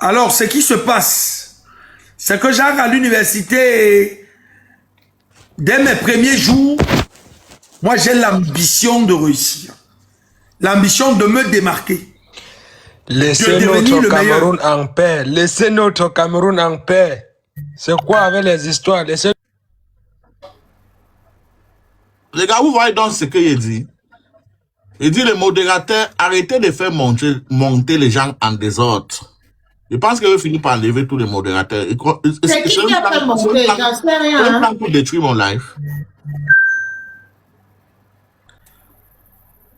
Alors, ce qui se passe, c'est que Jacques, à l'université, dès mes premiers jours, moi, j'ai l'ambition de réussir. L'ambition de me démarquer. Laissez notre Cameroun en paix. Laissez notre Cameroun en paix. C'est quoi avec les histoires? Laissez... Les gars, vous voyez donc ce qu'il dit. Il dit, les modérateurs, arrêtez de faire monter les gens en désordre. Je pense qu'il va finir par enlever tous les modérateurs. C'est qui a fait monter? J'en sais rien. C'est un plan pour détruire mon live.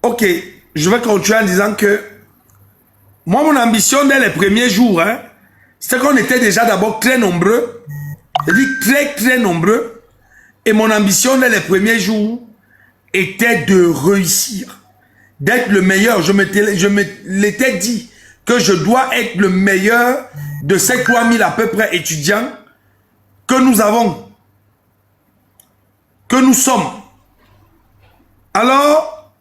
Ok, je vais continuer en disant que moi, mon ambition dès les premiers jours, hein, c'est qu'on était déjà d'abord très nombreux. C'est-à-dire très nombreux. Et mon ambition dès les premiers jours était de réussir. D'être le meilleur. Je me l'étais dit que je dois être le meilleur de ces 3000 à peu près étudiants que nous avons. Que nous sommes. Alors,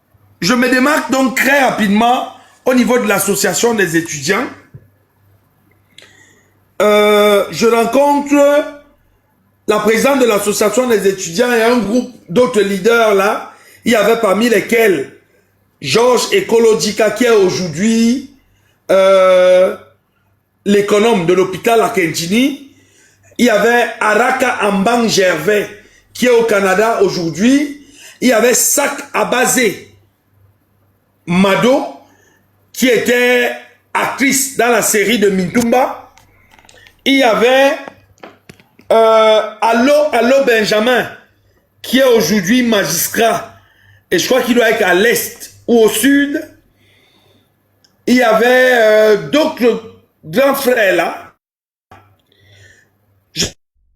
je me démarque donc très rapidement au niveau de l'association des étudiants. Je rencontre la présidente de l'association des étudiants et un groupe d'autres leaders là. Il y avait parmi lesquels Georges Ekolodjika qui est aujourd'hui l'économe de l'hôpital Akentini. Il y avait Araka Ambang Gervais qui est au Canada aujourd'hui. Il y avait Sak Abazé Mado qui était actrice dans la série de Mintumba. Il y avait Allo Benjamin qui est aujourd'hui magistrat et je crois qu'il doit être à l'est ou au sud. Il y avait d'autres grands frères là. Je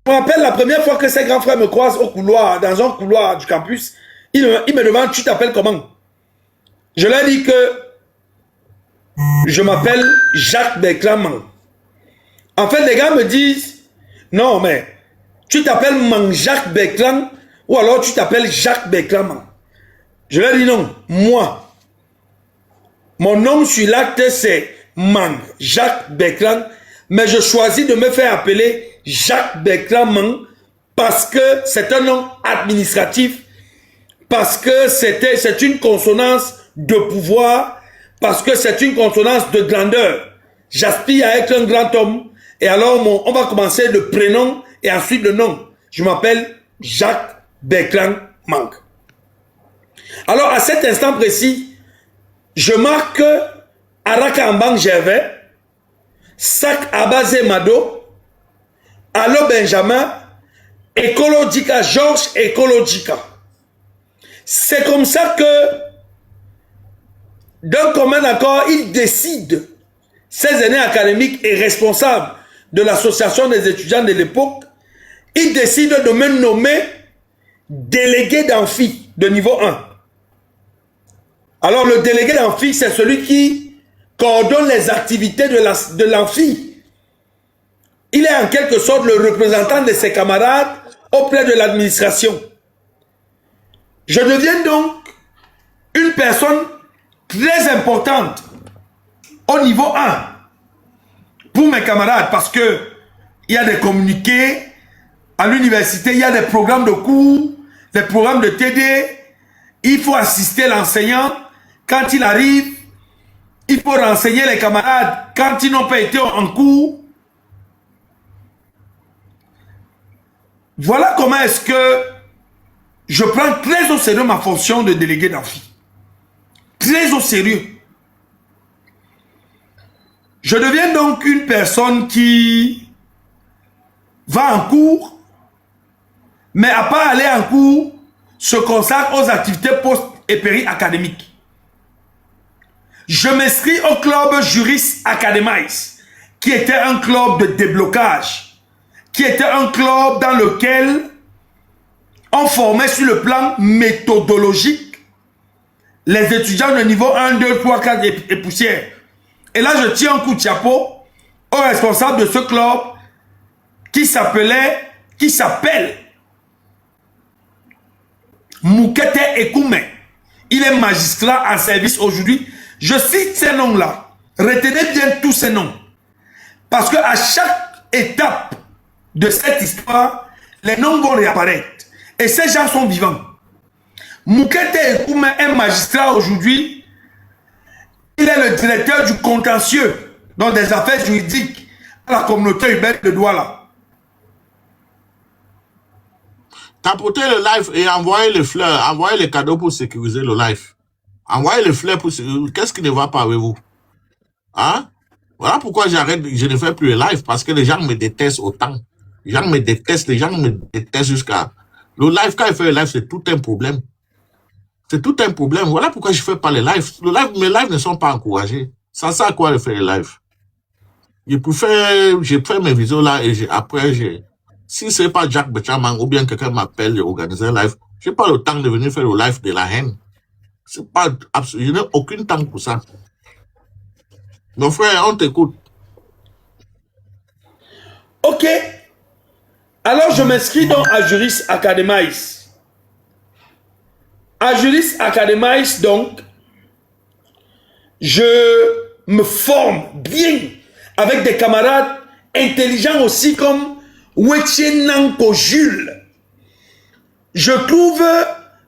me rappelle la première fois que ces grands frères me croisent au couloir, dans un couloir du campus, ils me demandent, tu t'appelles comment? Je leur dis que je m'appelle Jacques Berclaman. En fait, les gars me disent, non, mais tu t'appelles Jacques Berclam ou alors tu t'appelles Jacques Berclaman. Je leur dis non, moi. Mon nom sur l'acte c'est Jacques Berclam, mais je choisis de me faire appeler Jacques Berclaman parce que c'est un nom administratif, parce que c'est une consonance de pouvoir, parce que c'est une consonance de grandeur. J'aspire à être un grand homme. Et alors, on va commencer le prénom et ensuite le nom. Je m'appelle Jacques Berclam Mang. Alors, à cet instant précis, je marque Araka Ambang Gervais, Sak Abazé Mado, Allo Benjamin, Ekolodjika, Georges Ekolodjika. C'est comme ça que, d'un commun accord, ils décident, ces aînés académiques et responsables de l'association des étudiants de l'époque, ils décident de me nommer délégué d'amphi de niveau 1. Alors le délégué d'amphi, c'est celui qui coordonne les activités de l'amphi. Il est en quelque sorte le représentant de ses camarades auprès de l'administration. Je deviens donc une personne très importante au niveau 1 pour mes camarades parce que il y a des communiqués à l'université, il y a des programmes de cours, des programmes de TD, il faut assister l'enseignant quand il arrive, il faut renseigner les camarades quand ils n'ont pas été en cours. Voilà comment est-ce que je prends très au sérieux ma fonction de délégué d'amphi. Très au sérieux. Je deviens donc une personne qui va en cours, mais à part aller en cours, se consacre aux activités post et péri-académiques. Je m'inscris au club Juris Academics, qui était un club de déblocage, qui était un club dans lequel on formait sur le plan méthodologique les étudiants de niveau 1, 2, 3, 4 et poussière. Et là, je tiens un coup de chapeau au responsable de ce club qui s'appelle Moukete Ekoume. Il est magistrat en service aujourd'hui. Je cite ces noms-là. Retenez bien tous ces noms. Parce qu'à chaque étape de cette histoire, les noms vont réapparaître. Et ces gens sont vivants. Moukete Ekouma, un magistrat aujourd'hui, il est le directeur du contentieux, donc des affaires juridiques à la communauté urbaine de Douala. Tapotez le live et envoyez les fleurs, envoyez les cadeaux pour sécuriser le live. Envoyez les fleurs pour sécuriser. Qu'est-ce qui ne va pas avec vous? Hein? Voilà pourquoi j'arrête, je ne fais plus le live, parce que les gens me détestent autant. Les gens me détestent jusqu'à... Le live, quand il fait le live, c'est tout un problème. C'est tout un problème. Voilà pourquoi je ne fais pas les lives. Mes lives ne sont pas encouragés. Ça sert à quoi de faire les lives? Je fais mes vidéos là et après, si c'est pas Jack Bechaman ou bien quelqu'un m'appelle et organise un live, je n'ai pas le temps de venir faire le live de la haine. C'est pas absolu. Je n'ai aucun temps pour ça. Mon frère, on t'écoute. Ok. Alors, je m'inscris donc à Juris Academics. À Juris Academics, donc, je me forme bien avec des camarades intelligents aussi comme Wetchenanko Jules. Je trouve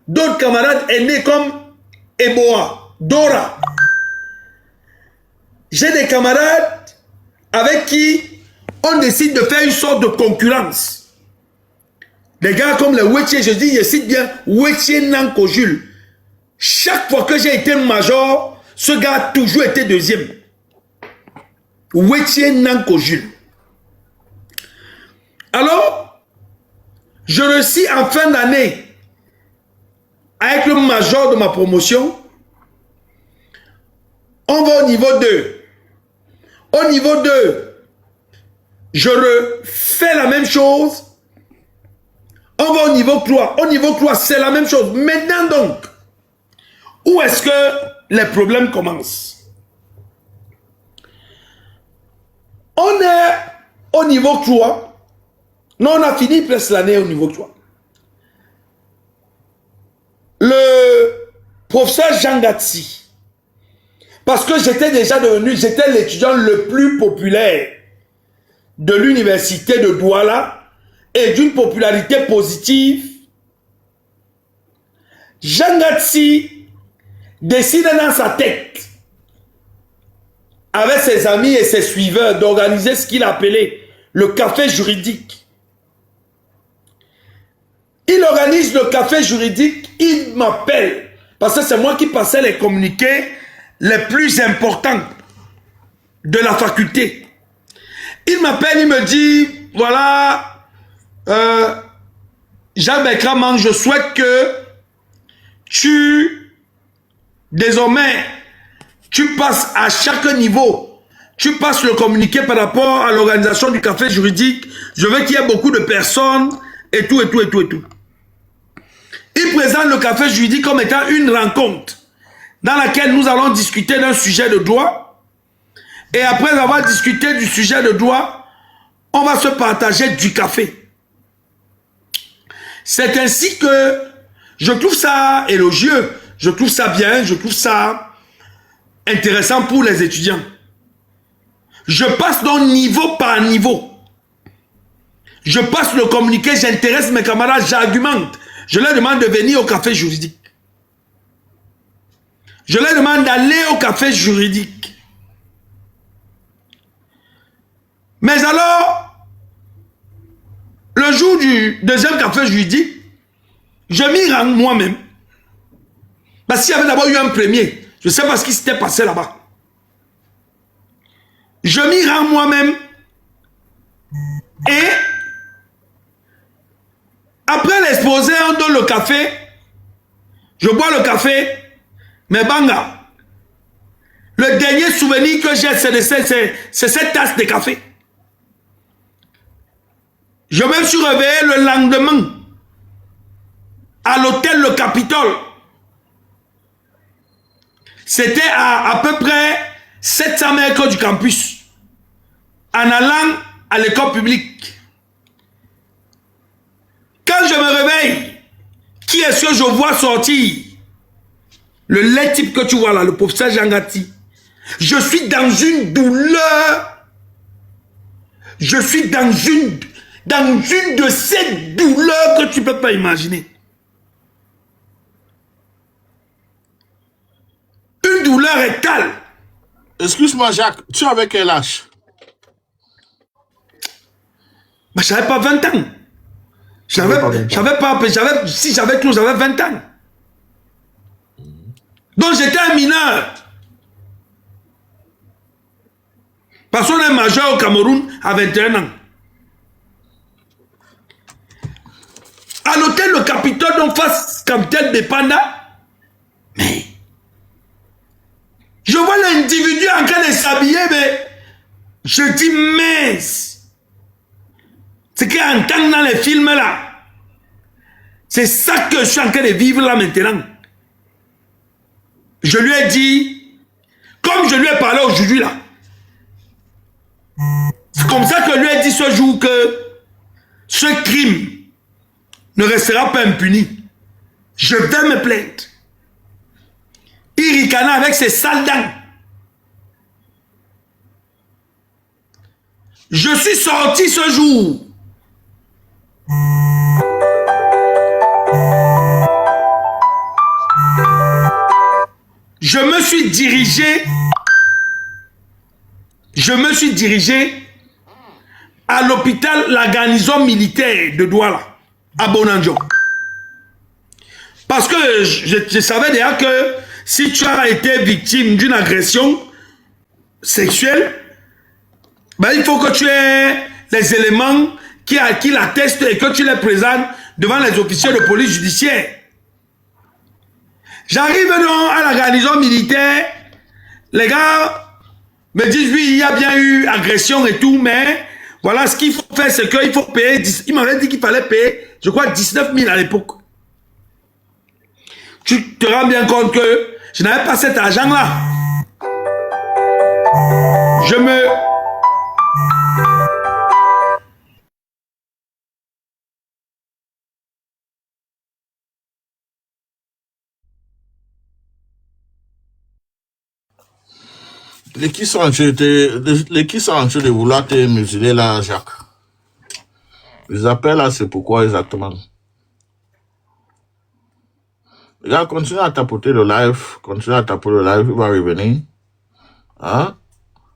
d'autres camarades aînés comme Eboa, Dora. J'ai des camarades avec qui on décide de faire une sorte de concurrence. Des gars comme le Wetché, je dis, je cite bien Wetchenanko Jules. Chaque fois que j'ai été major, ce gars a toujours été deuxième. Wetchenanko Jules. Alors, je réussis en fin d'année avec le major de ma promotion. On va au niveau 2. Au niveau 2, je refais la même chose. On va au niveau 3. Au niveau 3, c'est la même chose. Maintenant donc, où est-ce que les problèmes commencent? On est au niveau 3. Non, on a fini presque l'année au niveau 3. Le professeur Jean Gatsi, parce que j'étais l'étudiant le plus populaire de l'université de Douala et d'une popularité positive. Jean Gatsi décide dans sa tête, avec ses amis et ses suiveurs, d'organiser ce qu'il appelait le café juridique. Il organise le café juridique, il m'appelle, parce que c'est moi qui passais les communiqués les plus importants de la faculté. Il m'appelle, il me dit, voilà, Jean Bekraman, je souhaite que désormais, tu passes à chaque niveau, tu passes le communiqué par rapport à l'organisation du café juridique. Je veux qu'il y ait beaucoup de personnes et tout. Il présente le café juridique comme étant une rencontre dans laquelle nous allons discuter d'un sujet de droit. Et après avoir discuté du sujet de droit, on va se partager du café. C'est ainsi que je trouve ça élogieux, je trouve ça bien, je trouve ça intéressant pour les étudiants. Je passe donc niveau par niveau. Je passe le communiqué, j'intéresse mes camarades, j'argumente. Je leur demande de venir au café juridique. Je leur demande d'aller au café juridique. Mais alors, le jour du deuxième café juridique, je m'y rends moi-même. Parce qu'il y avait d'abord eu un premier. Je ne sais pas ce qui s'était passé là-bas. Je m'y rends moi-même. Et après l'exposé, on donne le café. Je bois le café. Mais banga, le dernier souvenir que j'ai, c'est cette tasse de café. Je me suis réveillé le lendemain à l'hôtel Le Capitole. C'était à peu près 700 mètres du campus, en allant à l'école publique. Quand je me réveille, qui est-ce que je vois sortir? Le lait type que tu vois là, le professeur Jean Gatti. Je suis dans une douleur. Je suis dans une de ces douleurs que tu ne peux pas imaginer. Une douleur rétale. Excuse-moi, Jacques, tu avais quel âge? Mais je n'avais pas 20 ans. Si j'avais tout, j'avais 20 ans. Donc j'étais un mineur. Parce qu'on est majeur au Cameroun à 21 ans. À l'hôtel Le Capitole, donc face Capitaine de Panda. Mais je vois l'individu en train de s'habiller, mais je dis mince. C'est qu'on entend dans les films là. C'est ça que je suis en train de vivre là maintenant. Je lui ai dit, comme je lui ai parlé aujourd'hui là. C'est comme ça que je lui ai dit ce jour que ce crime ne restera pas impuni. Je vais me plaindre. Il ricana avec ses sales dents. Je suis sorti ce jour. Je me suis dirigé à l'hôpital, la garnison militaire de Douala, à Bonanjo. Parce que je savais déjà que si tu as été victime d'une agression sexuelle, ben il faut que tu aies les éléments qui l'attestent et que tu les présentes devant les officiers de police judiciaire. J'arrive donc à la garnison militaire, les gars me disent oui, il y a bien eu agression et tout, mais voilà ce qu'il faut faire, c'est qu'il faut payer, il m'avait dit qu'il fallait payer, je crois 19 000 à l'époque. Tu te rends bien compte que je n'avais pas cet argent-là. Les qui sont en train de vouloir te museler là, Jacques. Les appels là, c'est pourquoi exactement? Les gars, continue à tapoter le live, il va revenir. Hein?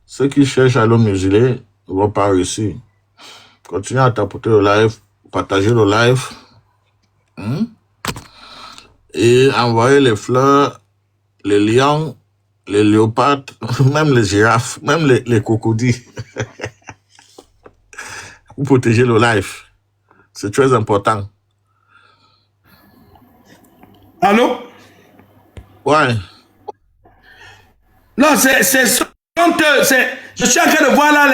Ceux qui cherchent à le museler ne vont pas réussir. Continuez à tapoter le live, partager le live. Et envoyer les fleurs, les lions, les léopards, même les girafes, même les crocodiles. Pour protéger le live. C'est très important. Allô? Ouais. Non, je suis en train de voir là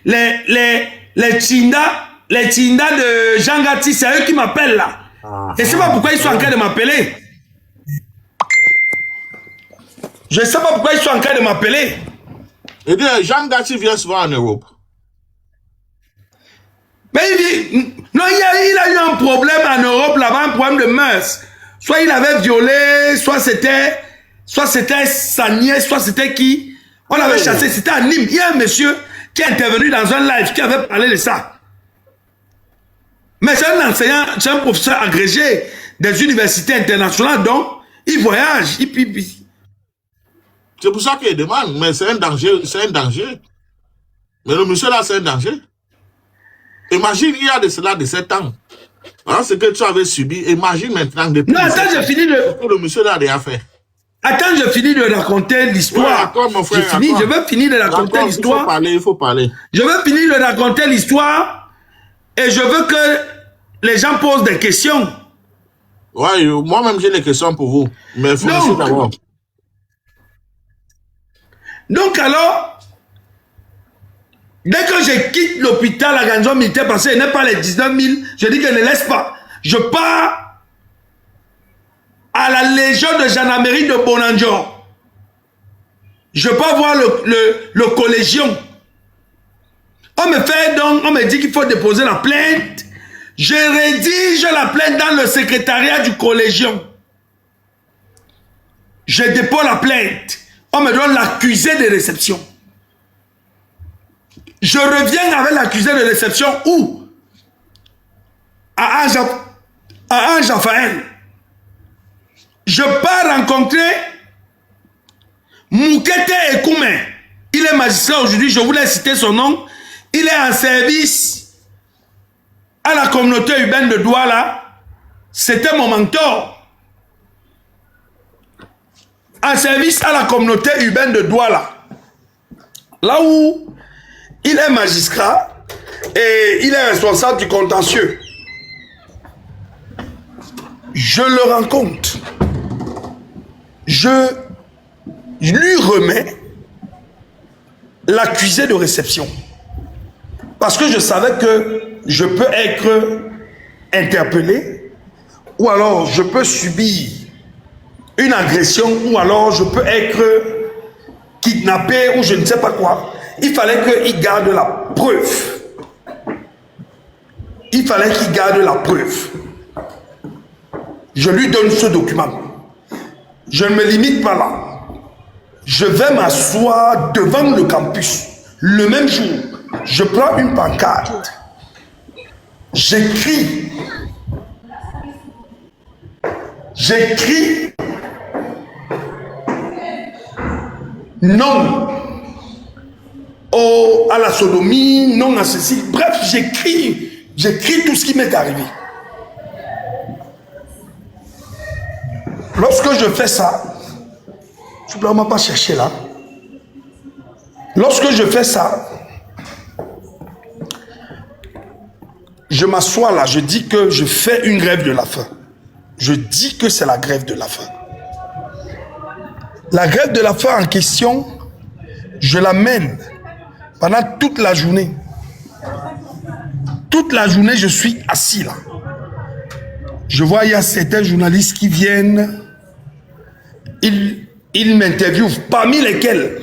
les Tchinda de Jean Gatti, c'est eux qui m'appellent là. Je ne sais pas pourquoi ils sont en train de m'appeler. Je ne sais pas pourquoi ils sont en train de m'appeler. Et bien, Jean Gatti vient souvent en Europe. Mais non, il a eu un problème en Europe là-bas, un problème de mœurs. Soit il avait violé, soit c'était sa nièce, soit c'était qui. On l'avait chassé, c'était à Nîmes. Il y a un monsieur qui est intervenu dans un live qui avait parlé de ça. Mais c'est un enseignant, c'est un professeur agrégé des universités internationales, donc il voyage. C'est pour ça qu'il demande, mais c'est un danger, Mais le monsieur là, c'est un danger. Imagine, il y a de cela de 7 ans. Alors, ce que tu avais subi, imagine maintenant depuis. Non, attends, j'ai fini de. Le monsieur là a déjà fait. Attends, je finis de raconter l'histoire. Ouais, mon frère. Je veux finir de raconter l'histoire. Il faut parler. Je veux finir de raconter l'histoire et je veux que les gens posent des questions. Ouais, moi-même j'ai des questions pour vous. Mais il faut laisser d'abord. Donc alors, dès que je quitte l'hôpital à garnison militaire, parce que je n'ai pas les 19 000, je dis que ne laisse pas. Je pars à la Légion de gendarmerie de Bonanjo. Je pars voir le collégion. On me dit qu'il faut déposer la plainte. Je rédige la plainte dans le secrétariat du collégion. Je dépose la plainte. On me donne l'accusé de réception. Je reviens avec l'accusé de réception où? À Ange Raphaël. Je pars rencontrer Moukete Ekoume. Il est magistrat aujourd'hui, je voulais citer son nom. Il est en service à la communauté urbaine de Douala. C'était mon mentor. En service à la communauté urbaine de Douala. Là où il est magistrat et il est responsable du contentieux. Je le rencontre. Je lui remets l'accusé de réception. Parce que je savais que je peux être interpellé ou alors je peux subir une agression ou alors je peux être kidnappé ou je ne sais pas quoi. Il fallait qu'il garde la preuve. Il fallait qu'il garde la preuve. Je lui donne ce document. Je ne me limite pas là. Je vais m'asseoir devant le campus. Le même jour, je prends une pancarte. J'écris. Non à la sodomie, non à ceci. Bref, j'écris tout ce qui m'est arrivé. Lorsque je fais ça, je ne peux vraiment pas chercher là. Lorsque je fais ça, je m'assois là, je dis que je fais une grève de la faim. Je dis que c'est la grève de la faim. La grève de la faim en question, je la mène pendant toute la journée. Toute la journée, je suis assis là. Je vois, il y a certains journalistes qui viennent. Ils m'interviewent, parmi lesquels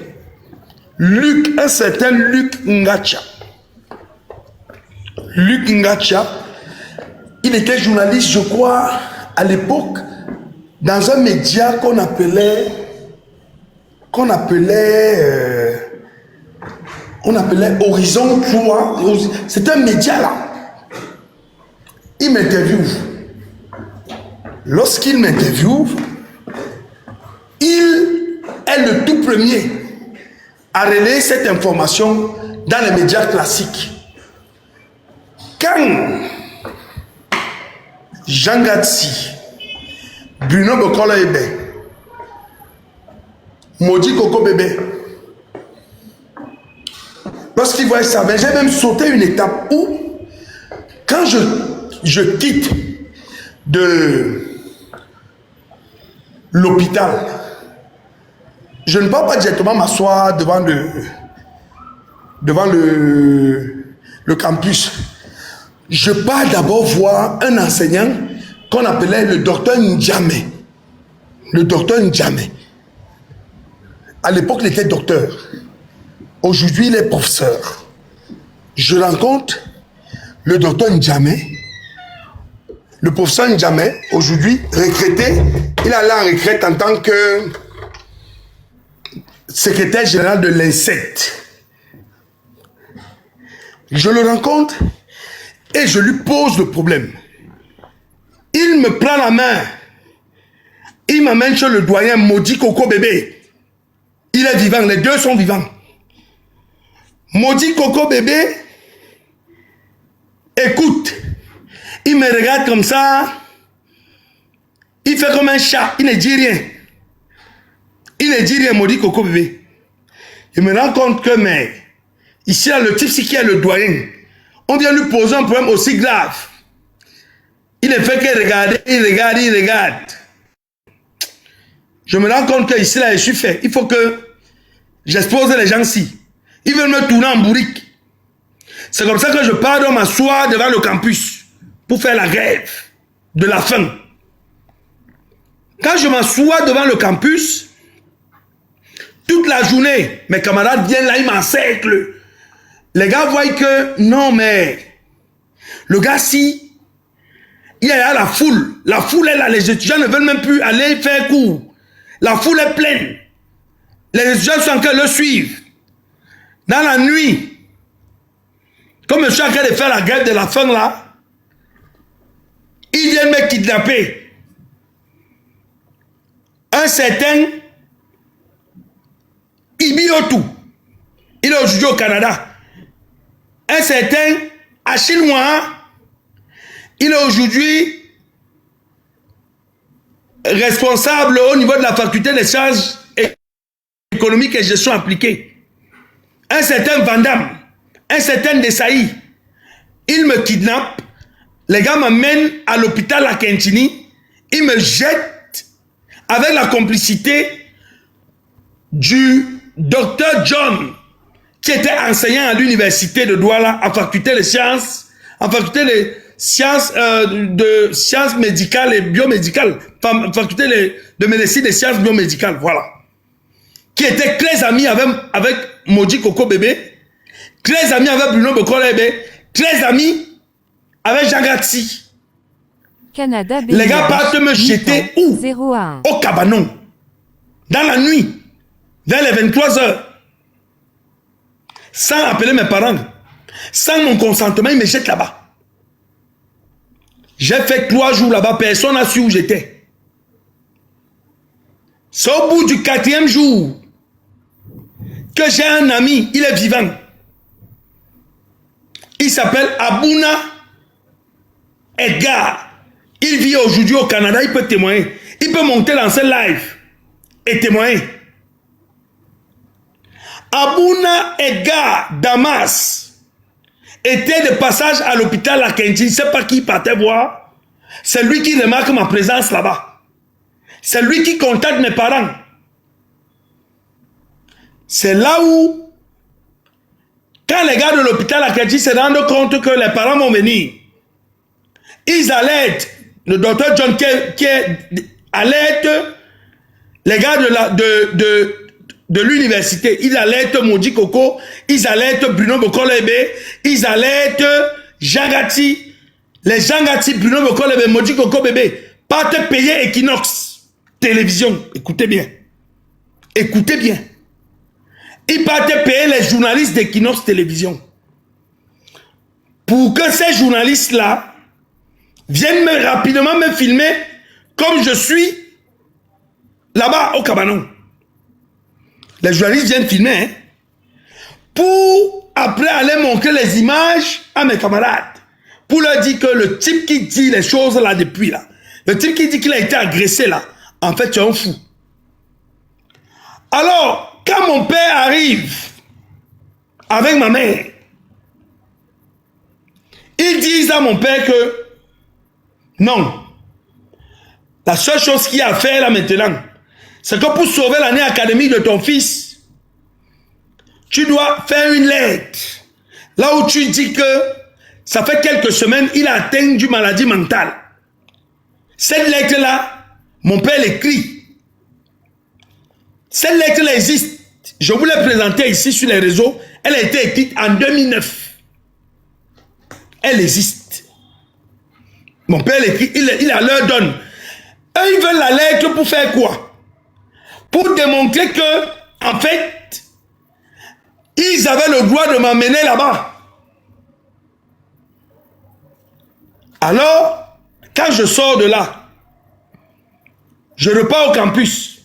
un certain Luc Ngacha. Luc Ngacha, il était journaliste, je crois, à l'époque, dans un média qu'on appelait Horizon 3. C'est un média là. Il m'interviewe. Lorsqu'il m'interviewe, il est le tout premier à relayer cette information dans les médias classiques. Quand Jean Gatsi, Bruno Bokola Ebe, Modi Koko Bébé, lorsqu'ils voyaient ça, j'ai même sauté une étape où, quand je quitte de l'hôpital, je ne peux pas directement m'asseoir devant le campus. Je pars d'abord voir un enseignant qu'on appelait le docteur Ndjamé. Le docteur Ndjamé. À l'époque, il était docteur. Aujourd'hui, il est professeur. Je rencontre le docteur Ndjamé. Le professeur Ndjamé, aujourd'hui retraité, il est allé en retraite en tant que secrétaire général de l'INSET. Je le rencontre et je lui pose le problème. Il me prend la main. Il m'amène chez le doyen Modi Koko Bébé. Il est vivant, les deux sont vivants. Modi Koko Bébé, écoute, il me regarde comme ça, il fait comme un chat, il ne dit rien. Il ne dit rien, Modi Koko Bébé. Il me rend compte que, mais, ici, là, le type, c'est qui est le doyen. On vient lui poser un problème aussi grave. Il ne fait que regarder, il regarde. Je me rends compte que ici, là, je suis fait. Il faut que j'expose les gens-ci. Ils veulent me tourner en bourrique. C'est comme ça que je pars de m'asseoir devant le campus pour faire la grève de la faim. Quand je m'assois devant le campus, toute la journée, mes camarades viennent là, ils m'encerclent. Les gars voient que, non mais, le gars si, il y a la foule est là, les étudiants ne veulent même plus aller faire cours. La foule est pleine. Les étudiants sont en train de le suivre. Dans la nuit, Comme je suis en train de faire la grève de la faim là, ils viennent me kidnapper. Un certain Ibiotu, il est aujourd'hui au Canada. Un certain Achille Moa, il est aujourd'hui responsable au niveau de la faculté des sciences économiques et gestion appliquée. Un certain Vandam, un certain Desailly, il me kidnappe, les gars m'amènent à l'hôpital à Kentini, ils me jettent avec la complicité du docteur John, qui était enseignant à l'université de Douala, en faculté de sciences, de sciences médicales et biomédicales, faculté de médecine et sciences biomédicales, voilà. Qui était très ami avec Moji Koko Bébé, très ami avec Bruno Bokole Bébé, très ami avec Jagati. Canada, les gars partent me jeter où? Au cabanon. Dans la nuit. Vers les 23h. Sans appeler mes parents. Sans mon consentement, ils me jettent là-bas. J'ai fait 3 jours là-bas, personne n'a su où j'étais. C'est au bout du 4e jour que j'ai un ami, il est vivant. Il s'appelle Abouna Edgar. Il vit aujourd'hui au Canada, il peut témoigner. Il peut monter dans ce live et témoigner. Abouna Edgar Damas était de passage à l'hôpital à Kenji. Je ne sais pas qui partait voir. C'est lui qui remarque ma présence là-bas. C'est lui qui contacte mes parents. C'est là où, quand les gars de l'hôpital à Kenji se rendent compte que les parents vont venir, ils alertent le docteur John qui alerte les gars de l'université. Ils alertent Moji Koko, ils alertent Bruno Bokolebe, ils alertent Jangati. Les Jangati, Bruno Bokolebe, Moji Koko bébé, partent payer Equinox télévision. Écoutez bien. Écoutez bien. Ils partent payer les journalistes d'Equinox télévision. Pour que ces journalistes-là viennent rapidement me filmer comme je suis là-bas au cabanon. Les journalistes viennent filmer, hein, pour après aller montrer les images à mes camarades, pour leur dire que le type qui dit les choses là depuis là, le type qui dit qu'il a été agressé là, en fait tu es un fou. Alors, quand mon père arrive avec ma mère, ils disent à mon père que non, la seule chose qu'il y a à faire là maintenant, c'est que pour sauver l'année académique de ton fils, tu dois faire une lettre. Là où tu dis que ça fait quelques semaines, il a atteint d'une maladie mentale. Cette lettre-là, mon père l'écrit. Cette lettre-là existe. Je vous l'ai présentée ici sur les réseaux. Elle a été écrite en 2009. Elle existe. Mon père l'écrit, il leur donne. Eux, ils veulent la lettre pour faire quoi? Pour démontrer que, en fait, ils avaient le droit de m'emmener là-bas. Alors, quand je sors de là, je repars au campus.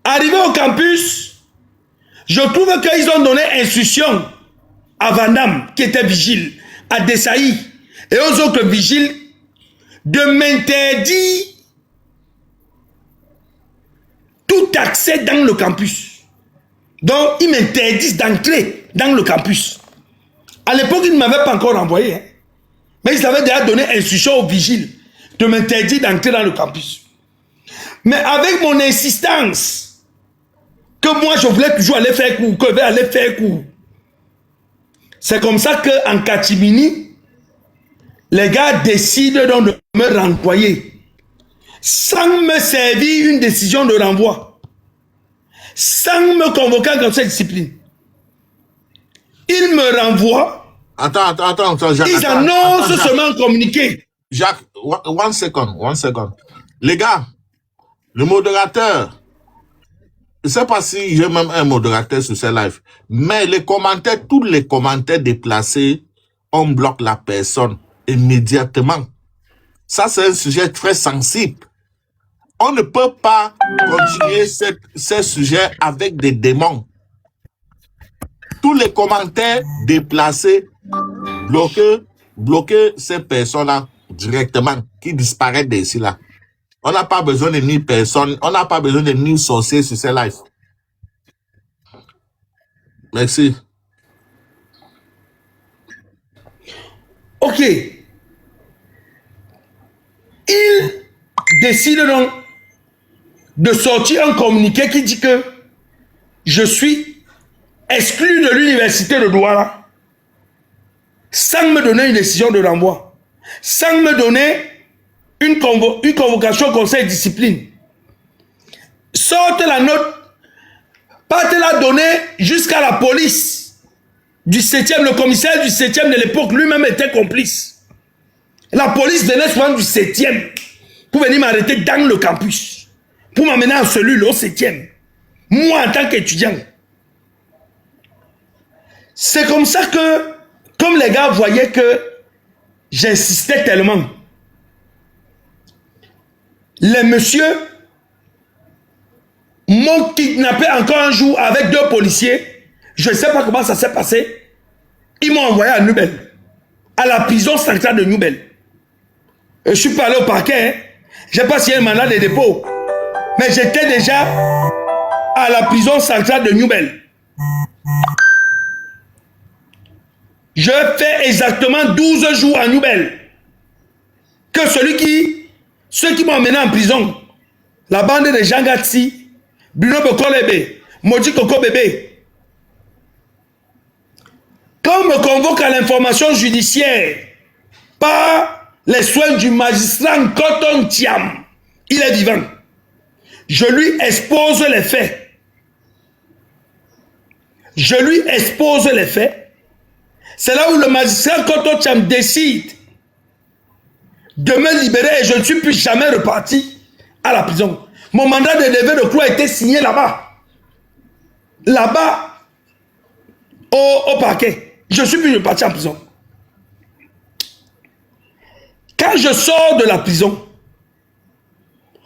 Arrivé au campus, je trouve qu'ils ont donné instruction à Vandam, qui était vigile, à Desailly et aux autres vigiles de m'interdire tout accès dans le campus. Donc, ils m'interdisent d'entrer dans le campus. À l'époque, ils ne m'avaient pas encore envoyé. Hein. Mais ils avaient déjà donné instruction aux vigiles de m'interdire d'entrer dans le campus. Mais avec mon insistance, que moi, je voulais toujours aller faire cours, que je vais aller faire cours. C'est comme ça qu'en catimini, les gars décident donc de me renvoyer. Sans me servir une décision de renvoi, sans me convoquer en conseil de discipline. Ils me renvoient. Attends, Jacques. Ils annoncent seulement un communiqué. Jacques, one second. Les gars, le modérateur, je ne sais pas si j'ai même un modérateur sur ce live, mais les commentaires, tous les commentaires déplacés, on bloque la personne immédiatement. Ça, c'est un sujet très sensible. On ne peut pas continuer ce sujet avec des démons. Tous les commentaires déplacés, bloquer ces personnes-là directement, qui disparaissent d'ici là. On n'a pas besoin de 1000 personnes, on n'a pas besoin de 1000 sorciers sur ces lives. Merci. Ok. Il décide donc de sortir un communiqué qui dit que je suis exclu de l'université de Douala sans me donner une décision de renvoi, sans me donner une convocation au conseil de discipline. Sorte la note, pas te la donner jusqu'à la police du 7e, le commissaire du 7e de l'époque lui-même était complice. La police venait souvent du 7e pour venir m'arrêter dans le campus, pour m'amener en cellule au 7e. Moi, en tant qu'étudiant. C'est comme ça que, comme les gars voyaient que j'insistais tellement, les messieurs m'ont kidnappé encore un jour avec 2 policiers. Je ne sais pas comment ça s'est passé. Ils m'ont envoyé à Nouvelle, à la prison centrale de Nouvelle. Je suis pas allé au parquet. Hein. Je n'ai pas signé un mandat de dépôt. Mais j'étais déjà à la prison centrale de Nouvelle. Je fais exactement 12 jours à Nouvelle. Que ceux qui m'ont emmené en prison, la bande de Jean Gatsi, Bruno Bokolebe, Moji Koko Bébé, quand on me convoque à l'information judiciaire par les soins du magistrat Nkoton Thiam, il est vivant. Je lui expose les faits. Je lui expose les faits. C'est là où le magistrat Nkoton Thiam décide de me libérer et je ne suis plus jamais reparti à la prison. Mon mandat de levée de clou a été signé là-bas. Là-bas, au parquet. Je ne suis plus reparti en prison. Quand je sors de la prison,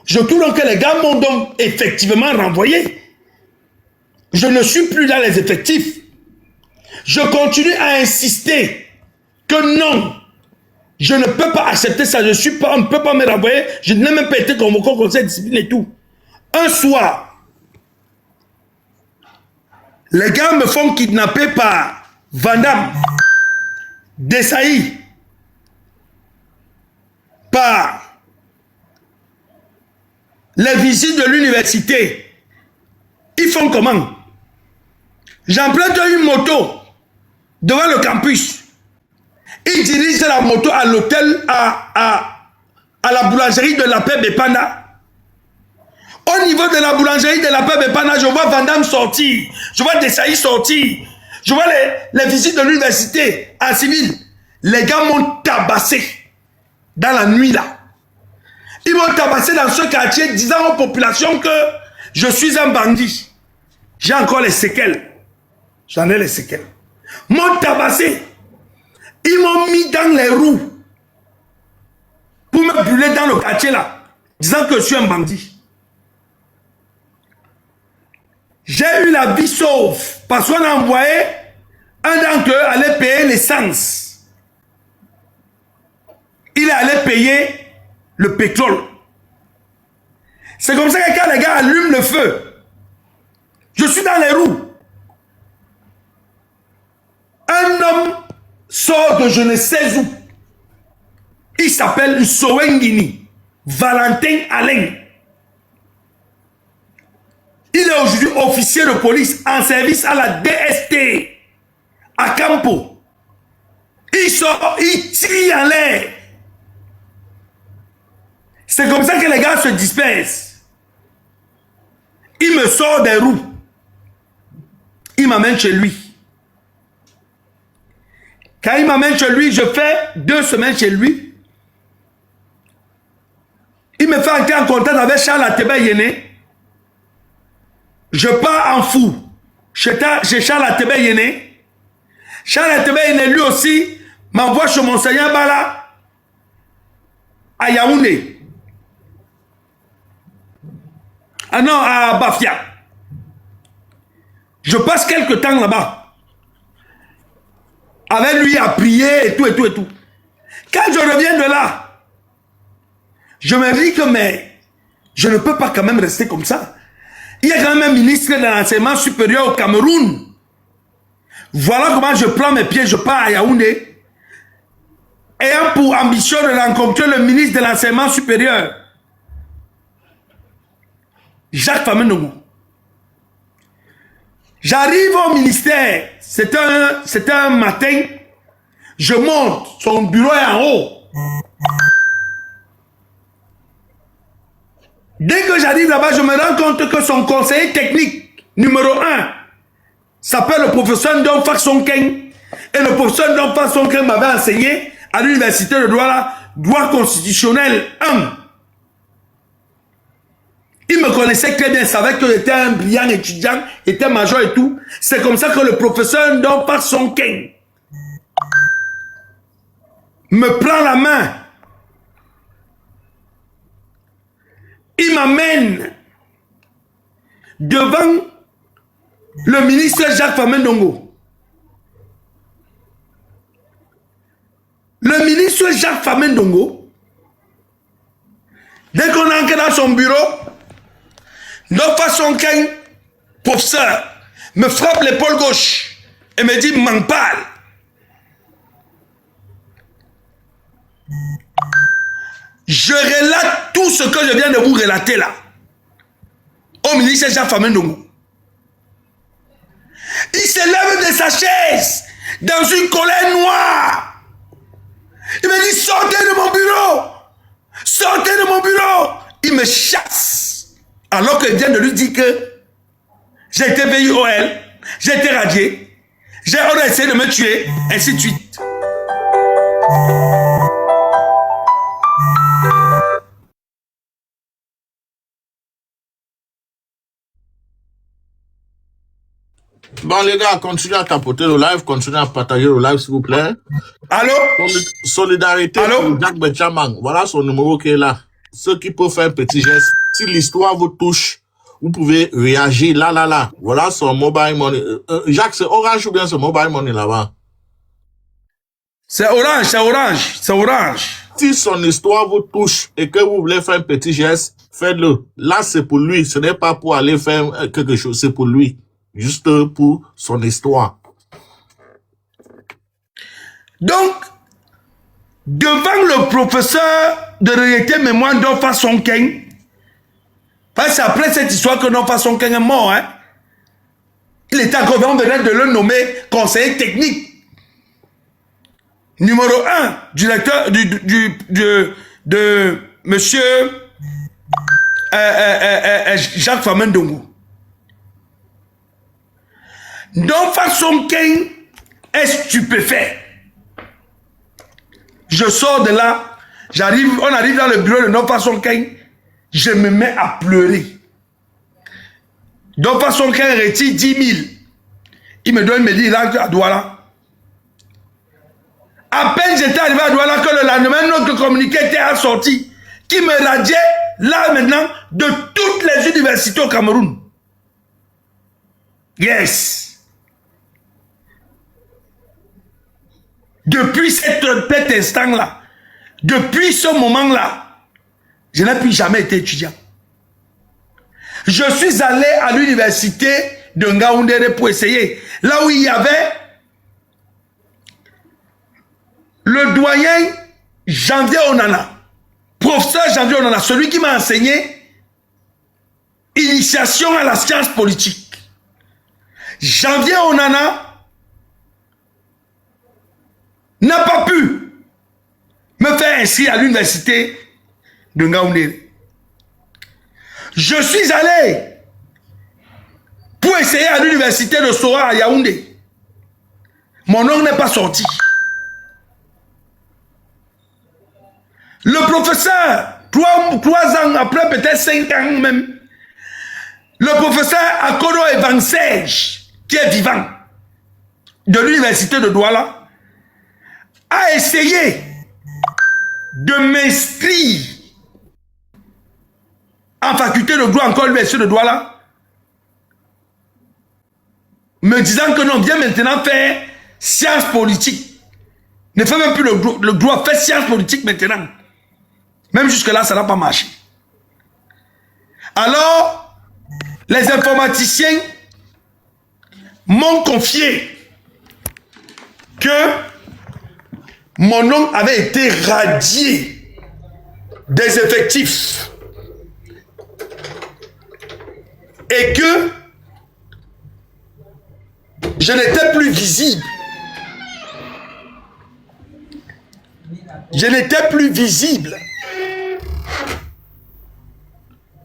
je trouve que les gars m'ont donc effectivement renvoyé. Je ne suis plus dans les effectifs. Je continue à insister que non, je ne peux pas accepter ça. On ne peut pas me renvoyer. Je n'ai même pas été convoqué au conseil de discipline et tout. Un soir, les gars me font kidnapper par Vandam, Desailly, par les visites de l'université. Ils font comment? J'emprunte une moto devant le campus. Ils dirigent la moto à l'hôtel, à la boulangerie de la paix Bepana. Au niveau de la boulangerie de la paix Bepana, je vois Vandam sortir, je vois Desailly sortir, je vois les visites de l'université en civil. Les gars m'ont tabassé dans la nuit là. Ils m'ont tabassé dans ce quartier disant aux populations que je suis un bandit. J'ai encore les séquelles. J'en ai les séquelles. M'ont tabassé. Ils m'ont mis dans les roues pour me brûler dans le quartier là, disant que je suis un bandit. J'ai eu la vie sauve parce qu'on a envoyé un d'entre eux aller payer l'essence. Il est allé payer le pétrole. C'est comme ça que quand les gars allument le feu, je suis dans les roues. Un homme sort de je ne sais où. Il s'appelle Sowengini, Valentin Alain. Il est aujourd'hui officier de police en service à la DST, à Campo. Il sort, il tire en l'air. C'est comme ça que les gars se dispersent. Il me sort des roues. Il m'amène chez lui. Quand il m'amène chez lui, je fais 2 semaines chez lui. Il me fait entrer en contact avec Charles Ateba Yéné. Je pars en fou. Chez Charles Atebe Yéné. Charles Atebe Yéné, lui aussi, m'envoie chez Monseigneur Bala à Yaoundé. Ah non, à Bafia. Je passe quelques temps là-bas. Avec lui à prier et tout, et tout, et tout. Quand je reviens de là, je me dis que mais je ne peux pas quand même rester comme ça. Il y a quand même un ministre de l'enseignement supérieur au Cameroun. Voilà comment je prends mes pieds, je pars à Yaoundé. Ayant pour ambition de rencontrer le ministre de l'enseignement supérieur, Jacques Famendongo. J'arrive au ministère, c'était un matin, je monte, son bureau est en haut. Dès que j'arrive là-bas, je me rends compte que son conseiller technique numéro 1 s'appelle le professeur Ndong Fak Sonkeng. Et le professeur Ndong Fak Sonkeng m'avait enseigné à l'université de Douala, droit constitutionnel 1. Il me connaissait très bien, savait que j'étais un brillant étudiant, était major et tout. C'est comme ça que le professeur Ndong Fak Sonkeng me prend la main. Il m'amène devant le ministre Jacques Famendongo. Le ministre Jacques Famendongo, dès qu'on entre dans son bureau, Ndong Fak Sonkeng, professeur, me frappe l'épaule gauche et me dit, m'en parle. Je relate tout ce que je viens de vous relater là au ministre Jacques Famendongo. Il se lève de sa chaise dans une colère noire. Il me dit, sortez de mon bureau. Sortez de mon bureau. Il me chasse. Alors qu'il vient de lui dire que j'ai été VIOL, j'ai été radié, on a essayé de me tuer, ainsi de suite. Bon, les gars, continuez à tapoter le live, continuez à partager le live, s'il vous plaît. Allô? Solidarité Allô? pour Jacques Benchaman. Voilà son numéro qui est là. Ceux qui peuvent faire un petit geste. Si l'histoire vous touche, vous pouvez réagir là. Voilà son mobile money. Jacques, c'est Orange ou bien c'est mobile money là-bas? C'est Orange. Si son histoire vous touche et que vous voulez faire un petit geste, faites-le. Là, c'est pour lui. Ce n'est pas pour aller faire quelque chose. C'est pour lui. Juste pour son histoire. Donc, devant le professeur de réalité mémoire Ndong Fak Sonkeng, parce que c'est après cette histoire que Ndong Fak Sonkeng est mort, hein. Il était encore en train de le nommer conseiller technique. Numéro 1, directeur de monsieur Jacques Famendongo. Ndong Fak Sonkeng est stupéfait. Je sors de là, on arrive dans le bureau de Ndong Fak Sonkeng, je me mets à pleurer. Ndong Fak Sonkeng retire 10 000. Il me donne, il me dit, là, à Douala. À peine j'étais arrivé à Douala que le lendemain, notre communiqué était sorti, qui me radiait, là maintenant, de toutes les universités au Cameroun. Yes. Depuis cet instant-là, depuis ce moment-là, je n'ai plus jamais été étudiant. Je suis allé à l'université de Ngaoundéré pour essayer. Là où il y avait le doyen Janvier Onana, professeur Janvier Onana, celui qui m'a enseigné initiation à la science politique. Janvier Onana n'a pas pu me faire inscrire à l'université de Ngaoundéré. Je suis allé pour essayer à l'université de Sora à Yaoundé. Mon nom n'est pas sorti. Le professeur, 3 ans après, peut-être 5 ans même, Le professeur Akono Evansège, qui est vivant, de l'université de Douala, a essayé de m'inscrire en faculté de droit, encore l'université de Douala, me disant que non, viens maintenant faire sciences politiques. Ne fais même plus le droit, fais sciences politiques maintenant. Même jusque-là, ça n'a pas marché. Alors, les informaticiens m'ont confié que mon nom avait été radié des effectifs et que je n'étais plus visible. Je n'étais plus visible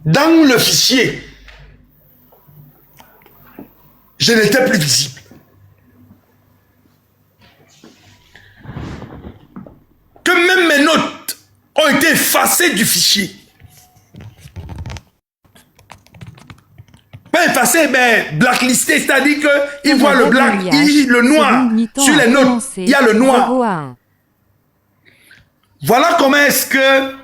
dans le fichier. Je n'étais plus visible. Que même mes notes ont été effacées du fichier. Pas effacées, mais blacklisté, c'est-à-dire qu'ils voient le black, le noir. Sur les notes, il y a le noir. Voilà comment est-ce que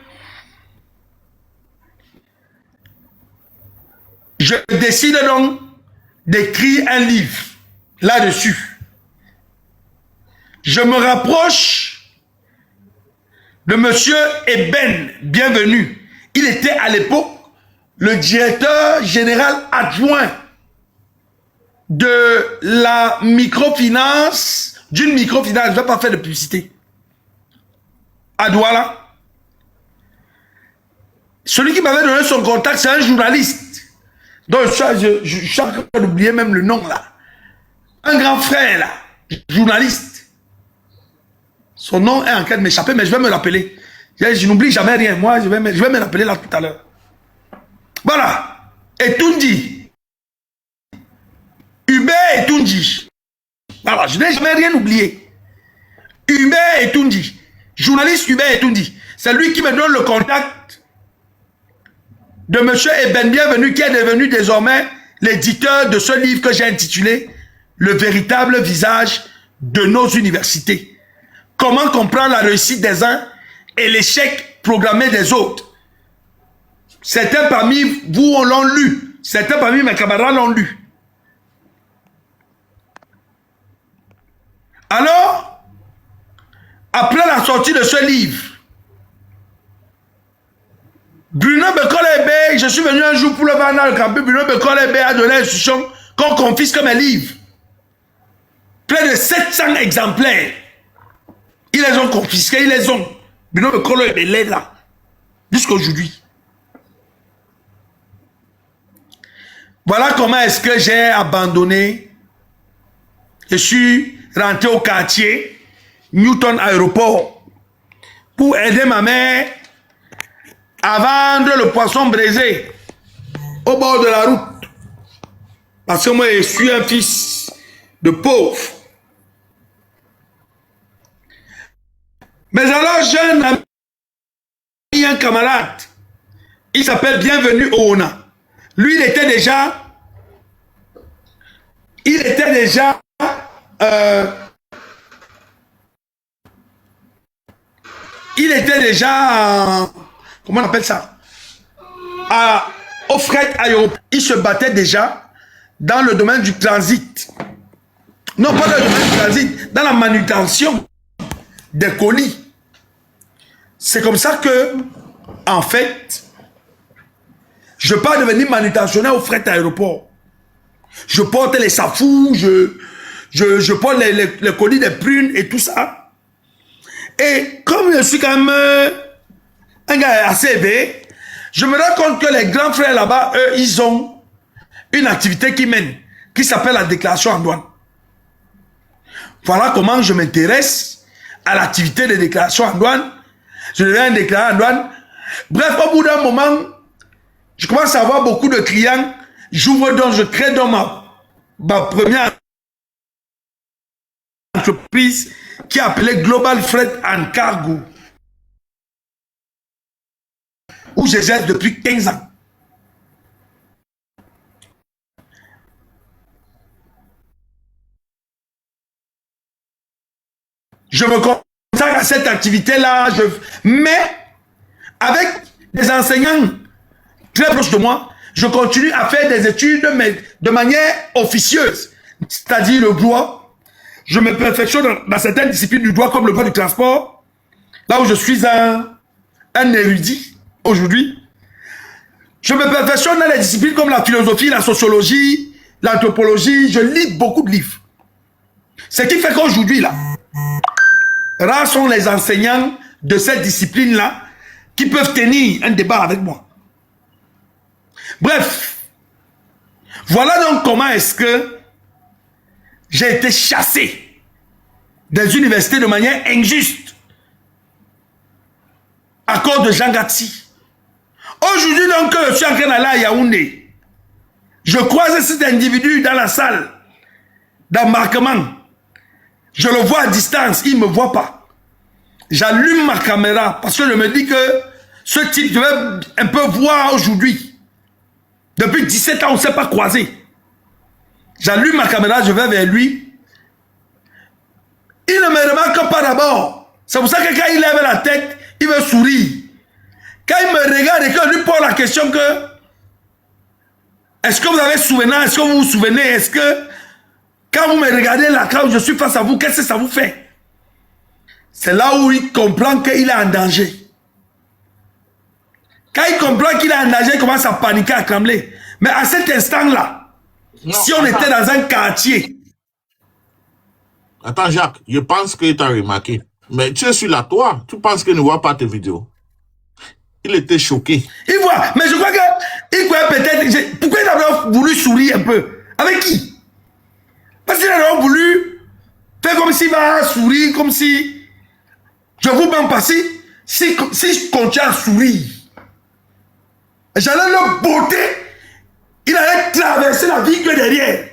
je décide donc d'écrire un livre là-dessus. Je me rapproche de monsieur Eben, bienvenue. Il était à l'époque le directeur général adjoint de la microfinance, d'une microfinance, je ne vais pas faire de publicité, à Douala. Celui qui m'avait donné son contact, c'est un journaliste. Donc, je suis en train d'oublier même le nom là. Un grand frère là, journaliste. Son nom est en train de m'échapper, mais je vais me l'appeler. Je n'oublie jamais rien. Moi, je vais me l'appeler là tout à l'heure. Voilà. Etundi. Hubert Etundi. Voilà, je n'ai jamais rien oublié. Hubert Etundi. Journaliste Hubert Etundi. C'est lui qui me donne le contact de M. Eben Bienvenu, qui est devenu désormais l'éditeur de ce livre que j'ai intitulé « Le véritable visage de nos universités ». Comment comprendre la réussite des uns et l'échec programmé des autres. Certains parmi vous l'ont lu. Certains parmi mes camarades l'ont lu. Alors, après la sortie de ce livre, Bruno Bekolebe, je suis venu un jour pour le voir dans le campus, Bruno Bekolebe a donné l'instruction qu'on confisque mes livres. Près de 700 exemplaires. Ils les ont confisqués, ils les ont. Bruno Bekolebe est là, jusqu'à aujourd'hui. Voilà comment est-ce que j'ai abandonné. Je suis rentré au quartier, Newton Aéroport, pour aider ma mère à vendre le poisson braisé au bord de la route. Parce que moi, je suis un fils de pauvre. Mais alors, j'ai un ami, un camarade, il s'appelle Bienvenu Oona. Lui, il était déjà comment on appelle ça, au fret aéroport. Il se battait déjà dans le domaine du transit. Non, pas dans le domaine du transit, dans la manutention des colis. C'est comme ça que, en fait, je ne peux pas devenir manutentionnaire au fret aéroport. Je porte les safous, je porte les colis des prunes et tout ça. Et comme je suis quand même un gars assez élevé, je me rends compte que les grands frères là-bas, eux, ils ont une activité qui mène, qui s'appelle la déclaration en douane. Voilà comment je m'intéresse à l'activité de déclaration en douane. Je deviens un déclarant en douane. Bref, au bout d'un moment, je commence à avoir beaucoup de clients. J'ouvre donc, je crée donc ma première entreprise qui est appelée Global Freight and Cargo, où j'exerce depuis 15 ans. je me consacre à cette activité-là. Mais avec des enseignants très proches de moi, je continue à faire des études, mais de manière officieuse. C'est-à-dire le droit. Je me perfectionne dans certaines disciplines du droit, comme le droit du transport. Là où je suis un érudit aujourd'hui. Je me perfectionne dans les disciplines comme la philosophie, la sociologie, l'anthropologie. Je lis beaucoup de livres. Ce qui fait qu'aujourd'hui, là, rares sont les enseignants de cette discipline-là qui peuvent tenir un débat avec moi. Bref, voilà donc comment est-ce que j'ai été chassé des universités de manière injuste à cause de Jean Gatti. Aujourd'hui donc, je suis en train d'aller à Yaoundé. Je croise cet individu dans la salle d'embarquement. Je le vois à distance, il ne me voit pas. J'allume ma caméra parce que je me dis que ce type, je vais un peu voir aujourd'hui. Depuis 17 ans, on ne s'est pas croisé. J'allume ma caméra, je vais vers lui. Il ne me remarque pas d'abord. C'est pour ça que quand il lève la tête, il veut sourire. Quand il me regarde et que je lui pose la question que est-ce que vous avez souvenir, est-ce que vous vous souvenez, est-ce que quand vous me regardez là, quand je suis face à vous, qu'est-ce que ça vous fait? C'est là où il comprend qu'il est en danger. Quand il comprend qu'il est en danger, il commence à paniquer, à trembler. Mais à cet instant-là, si on était dans un quartier... Attends, Jacques, je pense qu'il t'a remarqué. Mais tu es sur la toile, tu penses qu'il ne voit pas tes vidéos. Il était choqué. Il voit, mais je crois qu'il croyait peut-être... Pourquoi il a voulu sourire un peu? Avec qui? Parce qu'il a voulu faire comme s'il va sourire, comme si... Je vous mens pas, si je continue à sourire, j'allais le botter, il allait traverser la ville que derrière.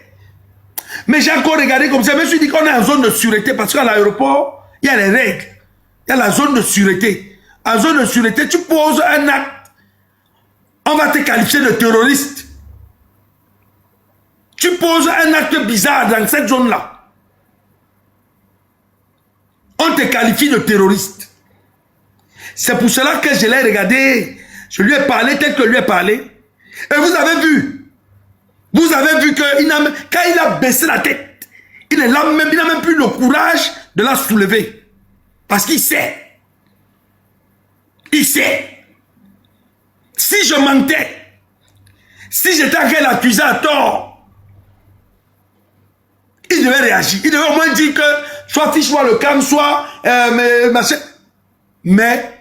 Mais j'ai encore regardé comme ça, je me suis dit qu'on est en zone de sûreté, parce qu'à l'aéroport, il y a les règles. Il y a la zone de sûreté. En zone de sûreté, tu poses un acte, on va te qualifier de terroriste. Tu poses un acte bizarre dans cette zone-là, on te qualifie de terroriste. C'est pour cela que je l'ai regardé. Je lui ai parlé tel que je lui ai parlé. Et vous avez vu que quand il a baissé la tête, il n'a même plus le courage de la soulever. Parce qu'il sait. Il sait. Si je mentais, si j'étais en train d'accuser à tort, il devait réagir. Il devait au moins dire que soit fiche-moi le calme, soit mais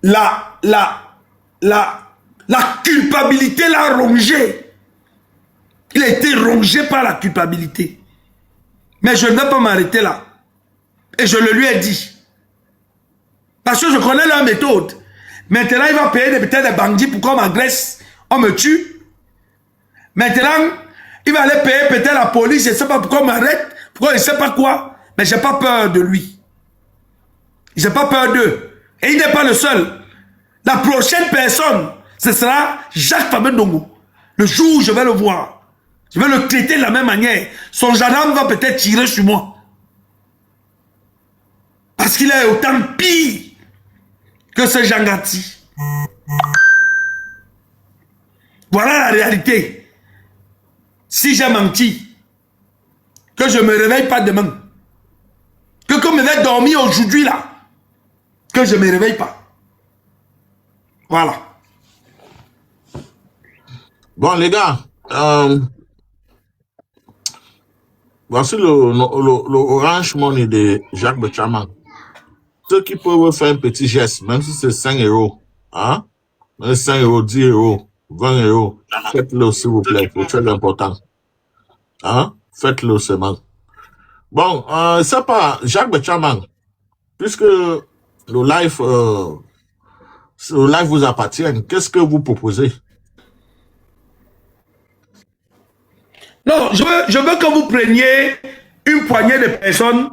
la culpabilité l'a rongé. Il a été rongé par la culpabilité. Mais je ne vais pas m'arrêter là. Et je le lui ai dit. Parce que je connais leur méthode. Maintenant, il va payer peut-être des bandits pour qu'on m'agresse, on me tue. Maintenant, il va aller payer peut-être la police, je ne sais pas pourquoi on m'arrête, pourquoi je ne sais pas quoi. Mais je n'ai pas peur de lui. Je n'ai pas peur d'eux. Et il n'est pas le seul. La prochaine personne, ce sera Jacques Fabian Ndongo. Le jour où je vais le voir, je vais le traiter de la même manière. Son gendarme va peut-être tirer sur moi. Parce qu'il est autant pire que ce Jean Gatti. Voilà la réalité. Si j'ai menti, que je ne me réveille pas demain, que comme je vais dormir aujourd'hui là, que je ne me réveille pas. Voilà. Bon, les gars, voici le Orange Money de Jacques Bechaman. Ceux qui peuvent faire un petit geste, même si c'est 5 euros, hein? 5 euros, 10 euros, 20 euros, faites-le s'il vous plaît, c'est très important. Hein? Faites-le seulement. Bon, c'est pas Jacques Bechaman, puisque le live vous appartient, qu'est-ce que vous proposez? Non, je veux que vous preniez une poignée de personnes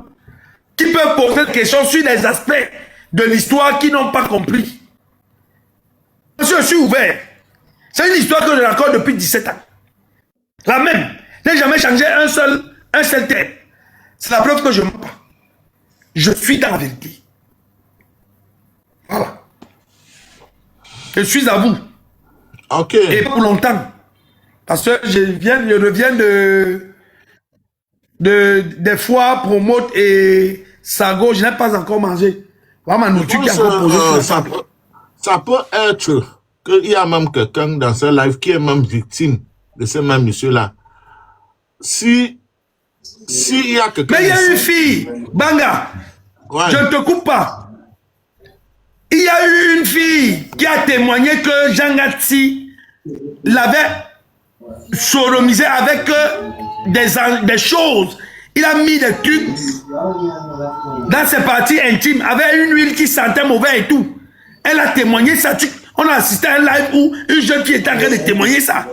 qui peuvent poser des questions sur des aspects de l'histoire qu'ils n'ont pas compris. Je suis ouvert. C'est une histoire que je raconte depuis 17 ans. La même. Je n'ai jamais changé un seul terme. C'est la preuve que je ne mens pas. Je suis dans la vérité. Voilà. Je suis à vous. Ok. Et pour longtemps. Parce que je reviens des fois, Promote et Sago, je n'ai pas encore mangé. Voilà ma nourriture qui est encore posée sur la table. Ça peut être qu'il y a même quelqu'un dans ce live qui est même victime de ce même monsieur-là. Si il y a quelqu'un... Mais il y a une fille, Banga, Ouais. je ne te coupe pas. Il y a eu une fille qui a témoigné que Jean Gatti l'avait sodomisé avec des choses. Il a mis des trucs dans ses parties intimes, avec une huile qui sentait mauvais et tout. Elle a témoigné ça. On a assisté à un live où une jeune fille était en train de témoigner ça.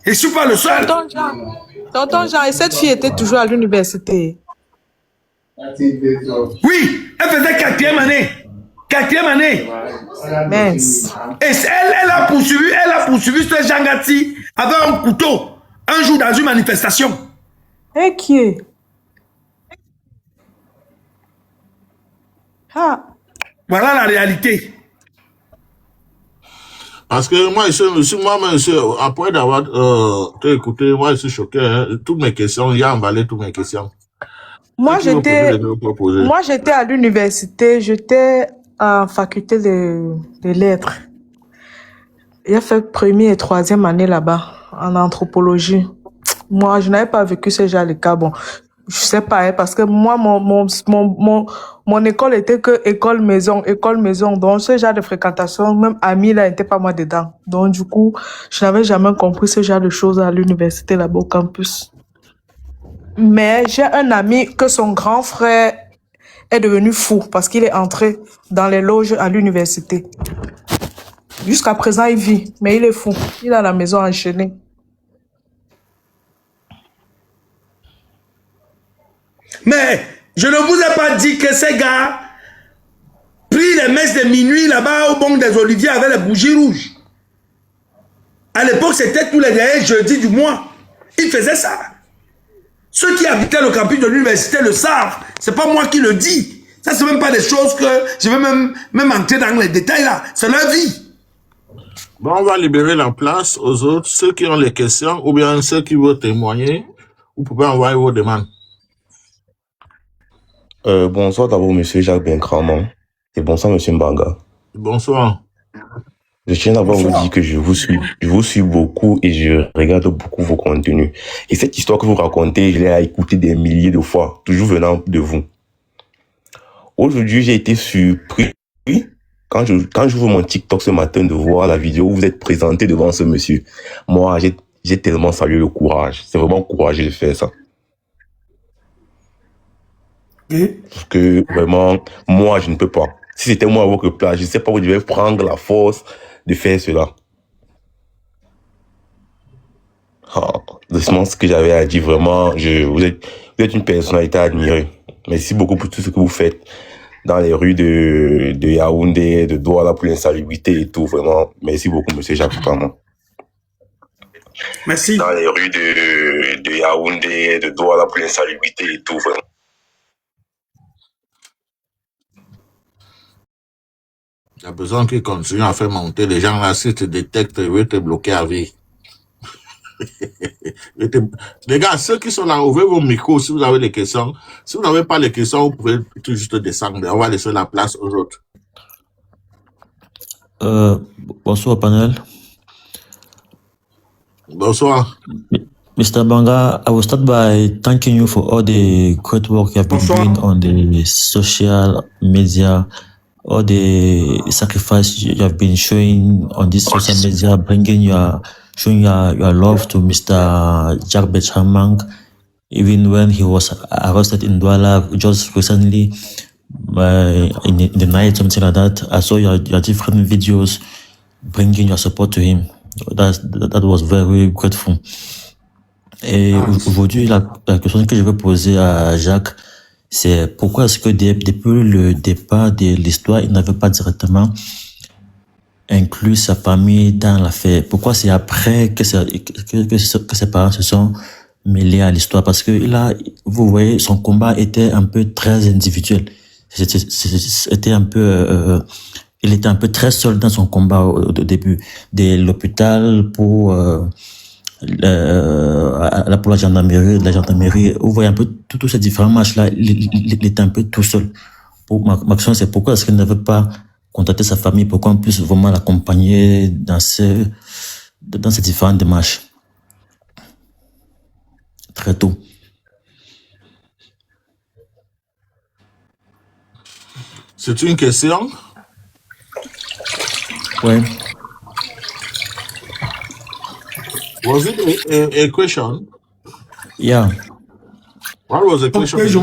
Et je ne suis pas le seul. Tonton Jean, et cette fille était toujours à l'université. Oui, elle faisait 4e année. 4e année. Mince. Et elle a poursuivi ce Jean Gatti avec un couteau un jour dans une manifestation. Et qui est? Ah. Voilà la réalité. Parce que moi, après d'avoir écouté, moi, je suis choqué. Hein. Toutes mes questions, il a emballé toutes mes questions. Moi, j'étais à l'université, j'étais en faculté de lettres. J'ai fait 1e et 3e année là-bas, en anthropologie. Moi, je n'avais pas vécu ce genre de cas. Bon, je sais pas, hein, parce que moi, mon école était que école-maison. Donc, ce genre de fréquentation, même amis, là, n'était pas moi dedans. Donc, du coup, je n'avais jamais compris ce genre de choses à l'université, là-bas, au campus. Mais j'ai un ami que son grand frère est devenu fou parce qu'il est entré dans les loges à l'université. Jusqu'à présent, il vit, mais il est fou. Il est à la maison enchaînée. Mais je ne vous ai pas dit que ces gars prient les messes de minuit là-bas au banc des Oliviers avec les bougies rouges. À l'époque, c'était tous les derniers jeudis du mois. Ils faisaient ça. Ceux qui habitaient le campus de l'université le savent. C'est pas moi qui le dis. Ça, c'est même pas des choses que je vais même entrer dans les détails là. C'est leur vie. Bon, on va libérer la place aux autres, ceux qui ont les questions ou bien ceux qui veulent témoigner. Vous pouvez envoyer vos demandes. Bonsoir d'abord, monsieur Jacques Benkramon. Et bonsoir, monsieur Mbanga. Bonsoir. Je tiens d'abord à vous dire que je vous suis beaucoup et je regarde beaucoup vos contenus. Et cette histoire que vous racontez, je l'ai écoutée des milliers de fois, toujours venant de vous. Aujourd'hui, j'ai été surpris quand j'ouvre mon TikTok ce matin de voir la vidéo où vous êtes présenté devant ce monsieur. Moi, j'ai tellement salué le courage. C'est vraiment courageux de faire ça. Parce que vraiment, moi, je ne peux pas. Si c'était moi à votre place, je ne sais pas où je vais prendre la force de faire cela. C'est ce que j'avais à dire. Vraiment, vous êtes une personnalité à admirer. Merci beaucoup pour tout ce que vous faites dans les rues de Yaoundé, de Douala pour l'insalubrité et tout. Vraiment, merci beaucoup, monsieur Jacques Benkramon. Merci. Dans les rues de Yaoundé, de Douala pour l'insalubrité et tout. Vraiment. Il y a besoin qu'ils continuent à faire monter les gens là. Si tu détectes, ils veulent te bloquer à vie. Les gars, ceux qui sont là, ouvrez vos micros si vous avez des questions. Si vous n'avez pas les questions, vous pouvez tout juste descendre. On va laisser la place aux autres. Bonsoir, panel. Bonsoir. Mr. Banga, I will start by thanking you for all the great work you have been doing on the social media, all the sacrifice you have been showing on this social media, showing your love to Mr. Jacques Benkramon, even when he was arrested in Douala just recently, in the night, something like that. I saw your different videos bringing your support to him. That was very grateful. Et aujourd'hui, la question que je veux poser à Jacques, c'est pourquoi est-ce que depuis le départ de l'histoire, il n'avait pas directement inclus sa famille dans l'affaire? Pourquoi c'est après que ses parents se sont mêlés à l'histoire? Parce que vous voyez, son combat était un peu très individuel. C'était un peu, il était un peu très seul dans son combat au début. De l'hôpital pour la gendarmerie, vous voyez un peu tous ces différents matchs-là, il était un peu tout seul. Ma question, c'est pourquoi est-ce qu'il ne veut pas contacter sa famille pour qu'on puisse vraiment l'accompagner dans ces différentes démarches très tôt. C'est une question? Ouais. Was it a question? Yeah. What was the question?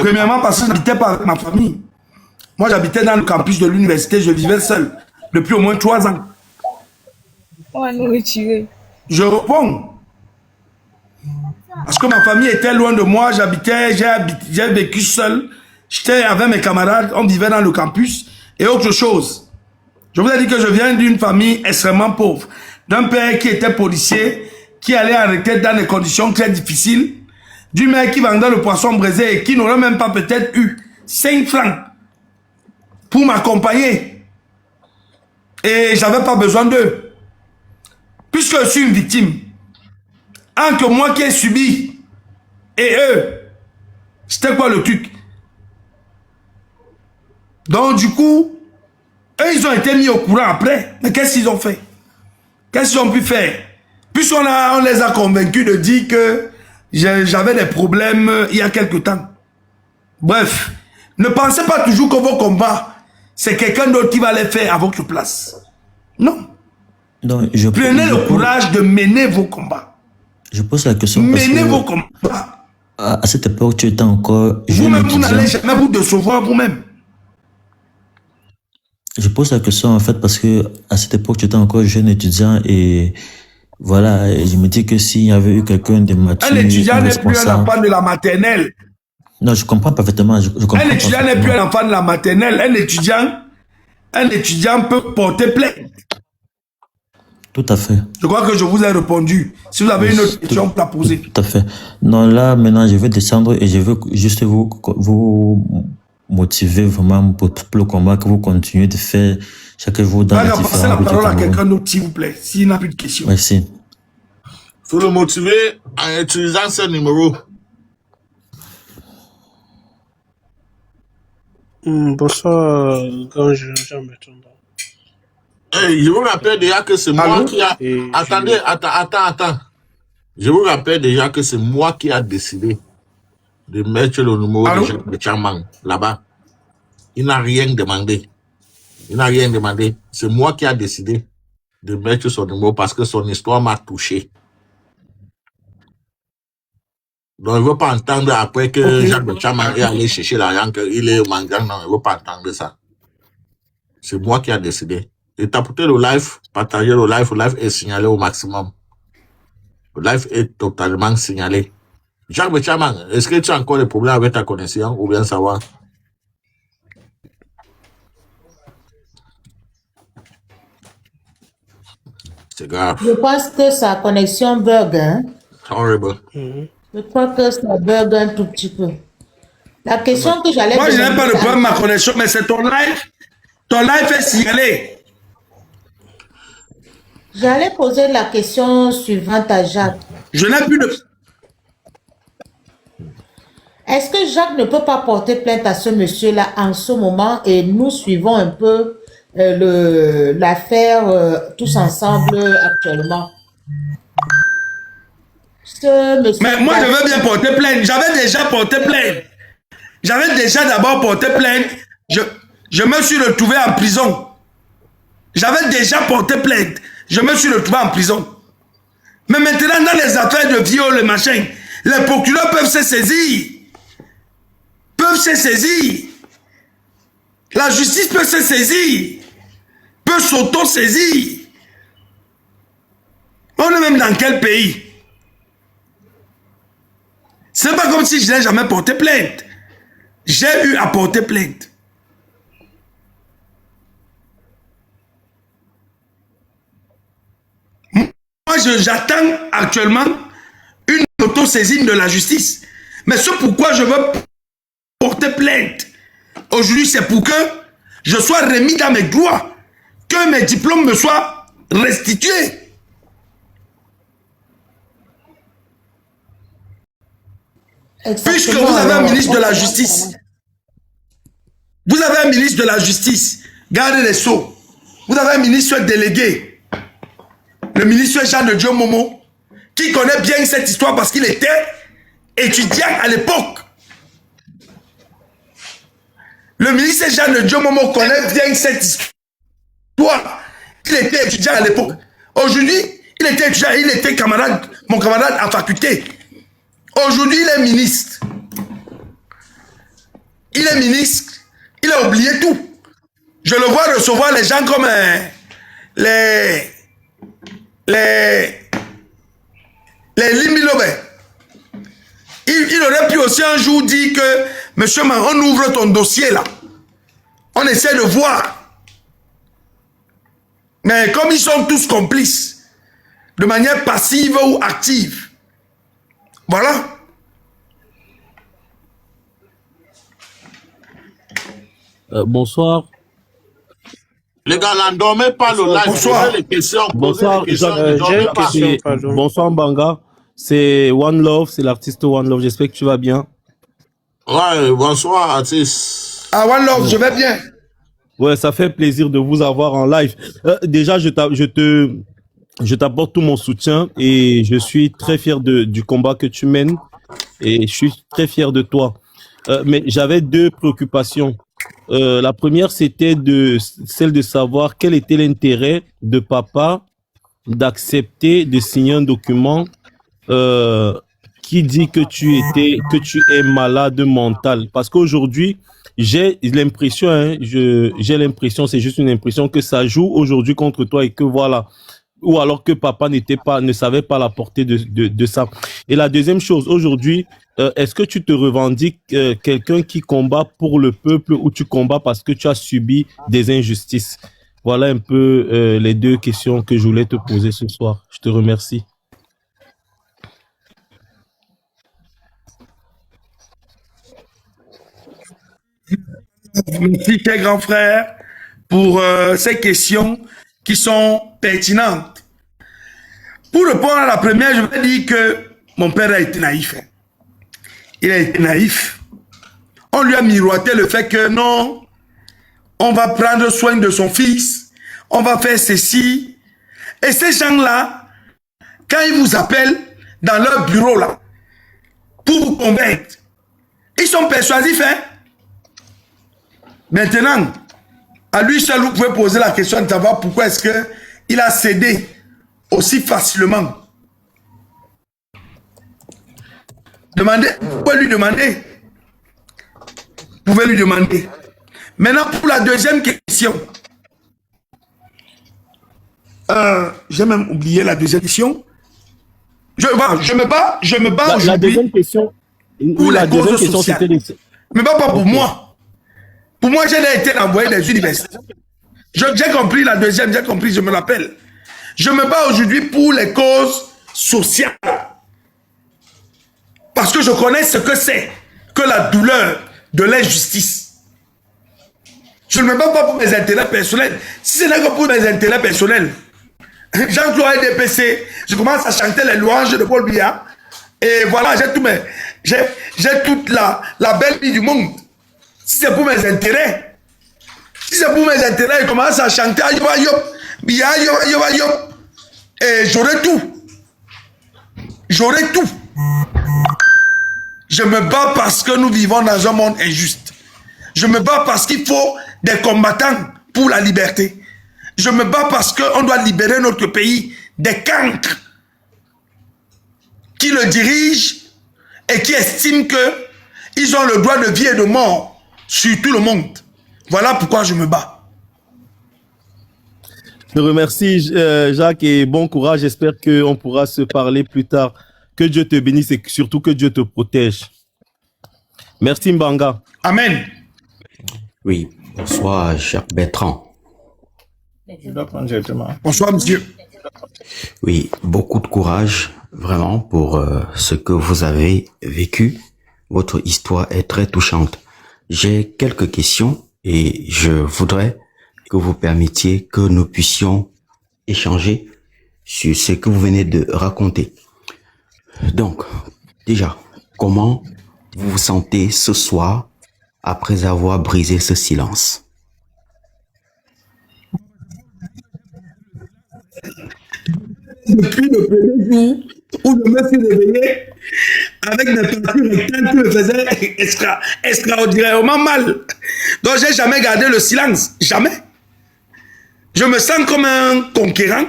Premièrement, parce que j'habitais pas avec ma famille. Moi, j'habitais dans le campus de l'université, je vivais seul depuis au moins 3 ans. On va nous retirer. Je réponds. Parce que ma famille était loin de moi, j'ai vécu seul. J'étais avec mes camarades, on vivait dans le campus. Et autre chose, je vous ai dit que je viens d'une famille extrêmement pauvre. D'un père qui était policier, qui allait en retraite dans des conditions très difficiles. D'une mère qui vendait le poisson braisé et qui n'aurait même pas peut-être eu 5 francs pour m'accompagner. Et j'avais pas besoin d'eux. Puisque je suis une victime, entre moi qui ai subi et eux, c'était quoi le truc? Donc du coup, eux ils ont été mis au courant après. Mais qu'est-ce qu'ils ont fait? Qu'est-ce qu'ils ont pu faire? Puisqu'on les a convaincus de dire que j'avais des problèmes il y a quelque temps. Bref, ne pensez pas toujours que vos combats, c'est quelqu'un d'autre qui va les faire à votre place. Non. Non, prenez le courage de mener vos combats. Je pose la question menez vos combats. À cette époque, tu étais encore jeune vous-même, étudiant. vous n'allez jamais vous décevoir vous-même. Je pose la question en fait parce que à cette époque, tu étais encore jeune étudiant et voilà, et je me dis que s'il y avait eu quelqu'un de mature... Un étudiant n'est plus un enfant de la maternelle. Non, je comprends parfaitement. Je comprends un étudiant n'est plus un enfant de la maternelle. Un étudiant peut porter plainte. Tout à fait. Je crois que je vous ai répondu. Si vous avez une autre question pour la poser. Tout à fait. Non, là, maintenant, je vais descendre et je veux juste vous motiver vraiment pour le combat que vous continuez de faire chaque jour dans les différents... Passez la parole à quelqu'un d'autre, s'il vous plaît, s'il n'a plus de questions. Merci. Il faut le motiver en utilisant ce numéro. Bonsoir, grand Jean-Bertrand. Hey, je vous rappelle déjà que c'est moi qui a... Attendez, attends. Je vous rappelle déjà que c'est moi qui a décidé de mettre le numéro de Jacques Tchangman là-bas. Il n'a rien demandé. C'est moi qui a décidé de mettre son numéro parce que son histoire m'a touché. Donc, il ne veut pas entendre après que Jacques Tchangman est allé chercher l'argent, qu'il est au mangang. Non, il ne veut pas entendre ça. C'est moi qui a décidé. Et tapoter le live, partager le live est signalé au maximum. Le live est totalement signalé. Jacques Tchangman, est-ce que tu as encore des problèmes avec ta connexion ou bien savoir? C'est grave. Je pense que sa connexion bug. Hein? Horrible. Je crois que ça bug un tout petit peu. La question que j'allais... Moi, je n'ai pas de problème avec ma connexion, mais c'est ton live. Ton live est signalé. J'allais poser la question suivante à Jacques. Je n'ai plus de... Est-ce que Jacques ne peut pas porter plainte à ce monsieur-là en ce moment et nous suivons un peu l'affaire tous ensemble actuellement? Mais moi, je veux bien porter plainte. J'avais déjà porté plainte. J'avais déjà d'abord porté plainte. Je me suis retrouvé en prison. J'avais déjà porté plainte. Je me suis retrouvé en prison. Mais maintenant, dans les affaires de viol et machin, les procureurs peuvent se saisir. La justice peut se saisir. Peut s'auto-saisir. On est même dans quel pays? C'est pas comme si je n'ai jamais porté plainte. J'ai eu à porter plainte. Moi, j'attends actuellement une auto-saisine de la justice. Mais ce pourquoi je veux porter plainte aujourd'hui, c'est pour que je sois remis dans mes droits, que mes diplômes me soient restitués. Puisque vous avez un ministre de la Justice, vous avez un ministre de la Justice, garde les Sceaux, vous avez un ministre délégué, le ministre Jean de Dieu Momo, qui connaît bien cette histoire parce qu'il était étudiant à l'époque. Le ministre Jean de Dieu Momo connaît bien cette histoire. Il était étudiant à l'époque. Aujourd'hui, il était étudiant, il était camarade, mon camarade à faculté. Aujourd'hui, il est ministre. Il est ministre. Il a oublié tout. Je le vois recevoir les gens comme les Limilobé. Il aurait pu aussi un jour dire que, monsieur, on ouvre ton dossier là. On essaie de voir. Mais comme ils sont tous complices, de manière passive ou active, voilà. Bonsoir. Les gars, n'endormez pas le live. Bonsoir. Posez les questions. Bonsoir, j'ai une question. Bonsoir Mbanga. C'est One Love, c'est l'artiste One Love. J'espère que tu vas bien. Ouais, bonsoir, artiste. Ah, One Love, je vais bien. Ouais, ça fait plaisir de vous avoir en live. Déjà, je t'apporte tout mon soutien et je suis très fier du combat que tu mènes et je suis très fier de toi. Mais j'avais deux préoccupations. La première, c'était celle de savoir quel était l'intérêt de papa d'accepter de signer un document qui dit que tu es malade mental. Parce qu'aujourd'hui, j'ai l'impression, c'est juste une impression que ça joue aujourd'hui contre toi et que voilà. Ou alors que papa ne savait pas la portée de ça. Et la deuxième chose, aujourd'hui, est-ce que tu te revendiques quelqu'un qui combat pour le peuple ou tu combats parce que tu as subi des injustices? Voilà un peu les deux questions que je voulais te poser ce soir. Je te remercie. Merci, cher grand frère, pour ces questions qui sont pertinentes. Pour répondre à la première, je vais dire que mon père a été naïf. Il a été naïf. On lui a miroité le fait que non, on va prendre soin de son fils, on va faire ceci. Et ces gens-là, quand ils vous appellent dans leur bureau là, pour vous convaincre, ils sont persuasifs, hein? Maintenant, à lui seul, vous pouvez poser la question de savoir pourquoi est-ce qu'il a cédé aussi facilement. Demandez, vous pouvez lui demander. Vous pouvez lui demander. Maintenant, pour la deuxième question. J'ai même oublié la deuxième question. Je me bats aujourd'hui. La deuxième question, pour la deuxième question, c'était... Mais pas pour moi. Pour moi, j'ai été envoyé des universités. J'ai compris la deuxième, j'ai compris, je me rappelle. Je me bats aujourd'hui pour les causes sociales. Parce que je connais ce que c'est que la douleur de l'injustice. Je ne me bats pas pour mes intérêts personnels. Si ce n'est que pour mes intérêts personnels, Jean-Claude DPC, je commence à chanter les louanges de Paul Biya. Et voilà, j'ai toute la belle vie du monde. Si c'est pour mes intérêts, je commence à chanter Ayoba Yop, Biya Ayoba Yop. Et j'aurai tout. J'aurai tout. Je me bats parce que nous vivons dans un monde injuste. Je me bats parce qu'il faut des combattants pour la liberté. Je me bats parce qu'on doit libérer notre pays des cancres qui le dirigent et qui estiment qu'ils ont le droit de vie et de mort sur tout le monde. Voilà pourquoi je me bats. Je te remercie, Jacques, et bon courage. J'espère qu'on pourra se parler plus tard. Que Dieu te bénisse et surtout que Dieu te protège. Merci, Mbanga. Amen. Oui, bonsoir, cher Bertrand. Bonsoir, monsieur. Oui, beaucoup de courage, vraiment, pour ce que vous avez vécu. Votre histoire est très touchante. J'ai quelques questions et je voudrais que vous permettiez que nous puissions échanger sur ce que vous venez de raconter. Donc, déjà, comment vous vous sentez ce soir après avoir brisé ce silence? Depuis le premier jour où je me suis réveillé avec des peintures rectangles qui me faisaient extraordinairement mal. Donc, j'ai jamais gardé le silence. Jamais. Je me sens comme un conquérant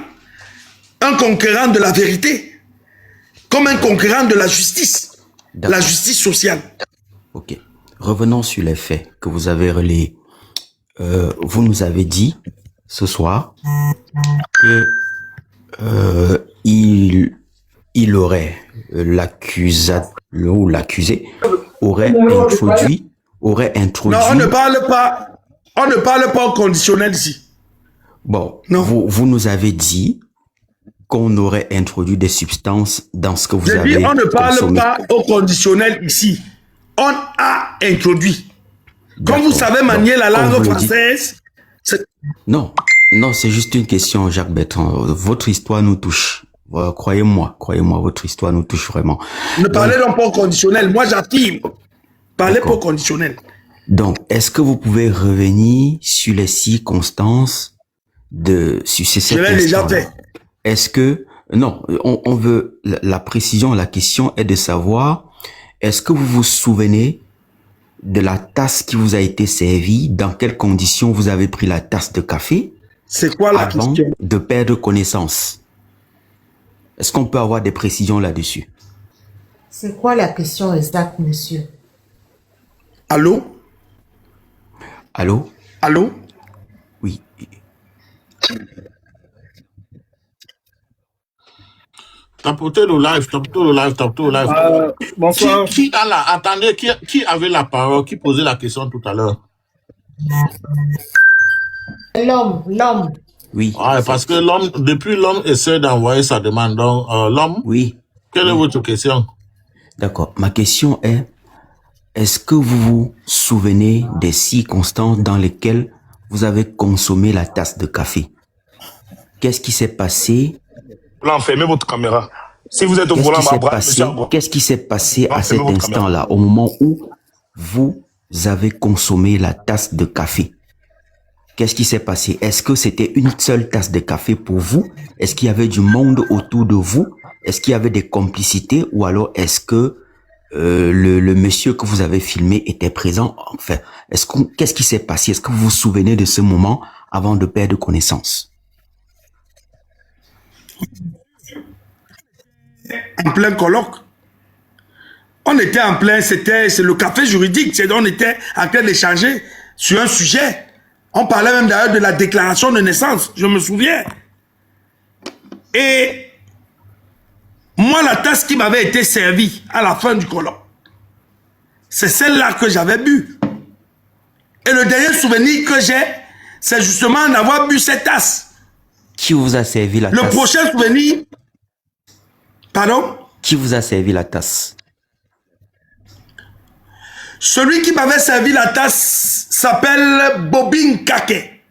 de la vérité, comme un conquérant de la justice sociale. Ok. Revenons sur les faits que vous avez relayés. Vous nous avez dit ce soir que il aurait l'accusé aurait introduit. Non, on ne parle pas au conditionnel ici. Bon, vous nous avez dit qu'on aurait introduit des substances dans ce que vous avez consommé. On ne parle pas au conditionnel ici. On a introduit. Comme vous savez manier la langue française. Non, c'est juste une question, Jacques Bertrand. Votre histoire nous touche. Croyez-moi, votre histoire nous touche vraiment. Ne parlez donc pas au conditionnel. Moi, j'affirme. Parlez pas au conditionnel. Donc, est-ce que vous pouvez revenir sur les circonstances sur ces Je l'ai déjà fait. Est-ce que, non, on veut la précision, la question est de savoir, est-ce que vous vous souvenez de la tasse qui vous a été servie, dans quelles conditions vous avez pris la tasse de café? C'est quoi la question? Avant de perdre connaissance. Est-ce qu'on peut avoir des précisions là-dessus? C'est quoi la question exacte, monsieur? Allô? Allô? Allô? Oui. Tapotez le live. Bonsoir. Attendez, qui avait la parole, qui posait la question tout à l'heure? L'homme. Oui. Ouais, parce que depuis l'homme essaie d'envoyer sa demande. Donc, l'homme, oui. Quelle est votre question? D'accord. Ma question est-ce que vous vous souvenez des circonstances dans lesquelles vous avez consommé la tasse de café? Qu'est-ce qui s'est passé? Là, fermez votre caméra. Si vous êtes au volant, qu'est-ce qui s'est passé à cet instant-là, au moment où vous avez consommé la tasse de café? Qu'est-ce qui s'est passé? Est-ce que c'était une seule tasse de café pour vous? Est-ce qu'il y avait du monde autour de vous? Est-ce qu'il y avait des complicités? Ou alors est-ce que le monsieur que vous avez filmé était présent? Enfin, qu'est-ce qui s'est passé? Est-ce que vous vous souvenez de ce moment avant de perdre connaissance? En plein colloque. On était en plein, c'est le café juridique. On était en train d'échanger sur un sujet. On parlait même d'ailleurs de la déclaration de naissance, je me souviens. Et moi, la tasse qui m'avait été servie à la fin du colloque, c'est celle-là que j'avais bu. Et le dernier souvenir que j'ai, c'est justement d'avoir bu cette tasse. Qui vous a servi la tasse? Le prochain souvenir... Pardon? Qui vous a servi la tasse? Celui qui m'avait servi la tasse s'appelle Bobin Kake.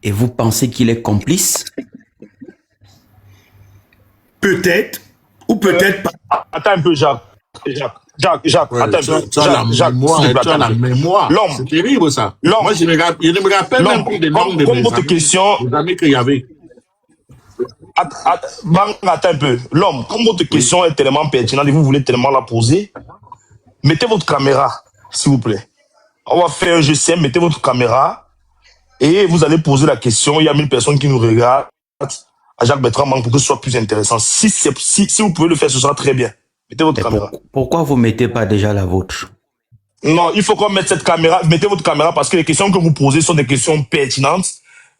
Et vous pensez qu'il est complice? Peut-être, ou peut-être pas. Attends un peu, Jacques, Ouais, attends un peu. Tu as la mémoire. L'homme. C'est terrible, ça. Moi, je ne me rappelle même plus des noms de mes votre question, les amis qu'il y avait. Attends un peu. L'homme, comme votre question est tellement pertinente et vous voulez tellement la poser, mettez votre caméra, s'il vous plaît. On va faire un jeu simple, mettez votre caméra et vous allez poser la question. Il y a 1000 personnes qui nous regardent à Jacques Bertrand pour que ce soit plus intéressant. Si vous pouvez le faire, ce sera très bien. Mettez votre caméra. Pourquoi vous mettez pas déjà la vôtre? Non, il faut qu'on mette cette caméra. Mettez votre caméra parce que les questions que vous posez sont des questions pertinentes.